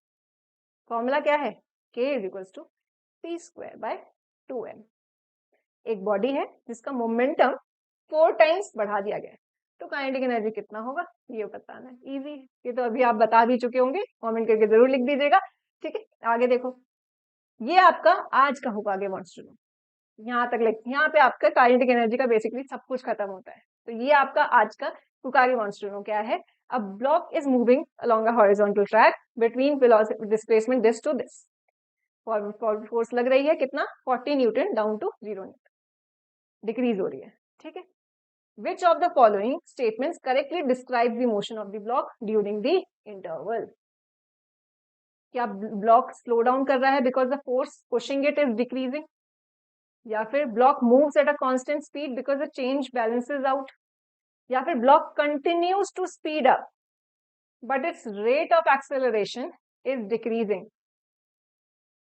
formula क्या है, k is equals to p square by 2m। एक बॉडी है जिसका मोमेंटम 4 टाइम्स बढ़ा दिया गया है, तो काइनेटिक एनर्जी कितना होगा ये बताना है, इजी, ये तो अभी आप बता भी चुके होंगे, कमेंट करके जरूर लिख दीजिएगा। ठीक है, आगे देखो, ये आपका आज का होगा, आगे वॉन्ट्स टू नो, यहाँ तक यहाँ पे आपका काइनेटिक एनर्जी का बेसिकली सब कुछ खत्म होता है, तो ये आपका आज का कुकारी वॉन्ट्स टू नो क्या है। A block is moving along a horizontal track between velocity displacement this to this, force लग रही है कितना 40 newton down to 0 newton, decrease हो रही है। ठीक है, which of the following statements correctly describe the motion of the block during the interval, क्या ब्लॉक स्लो डाउन कर रहा है because the force pushing it is decreasing, या फिर block moves at a constant speed because the change balances out, या फिर block continues to speed up but its rate of acceleration is decreasing.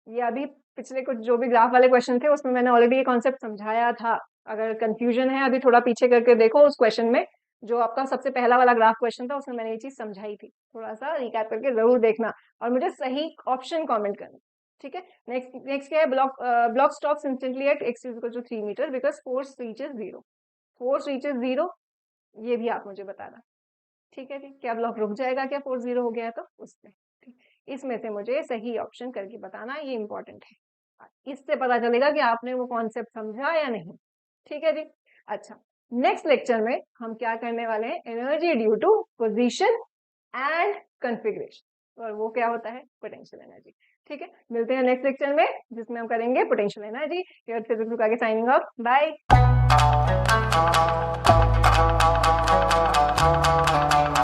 ये अभी पिछले कुछ जो भी ग्राफ वाले क्वेश्चन थे उसमें मैंने ऑलरेडी ये कॉन्सेप्ट समझाया था, अगर कंफ्यूजन है अभी थोड़ा पीछे करके देखो उस क्वेश्चन में, जो आपका सबसे पहला वाला ग्राफ क्वेश्चन था उसमें मैंने ये चीज समझाई थी, थोड़ा सा रिकैप करके जरूर देखना और मुझे सही ऑप्शन कमेंट करना। ठीक है, नेक्स्ट क्या है, block stops instantly at x equal to 3 metre because force reaches 0, force reaches 0, ये भी आप मुझे बताना। ठीक है जी, क्या ब्लॉक रुक जाएगा क्या फोर्स 0 हो गया है तो उसमें, इसमें से मुझे सही ऑप्शन करके बताना, ये इंपॉर्टेंट है, इससे पता चलेगा कि आपने वो कॉन्सेप्ट समझा या नहीं। ठीक है जी, अच्छा नेक्स्ट लेक्चर में हम क्या करने वाले हैं, energy due to position and configuration, और वो क्या होता है, पोटेंशियल एनर्जी। ठीक है, मिलते हैं नेक्स्ट लेक्चर में जिसमें हम करेंगे potential energy. Signing off, bye.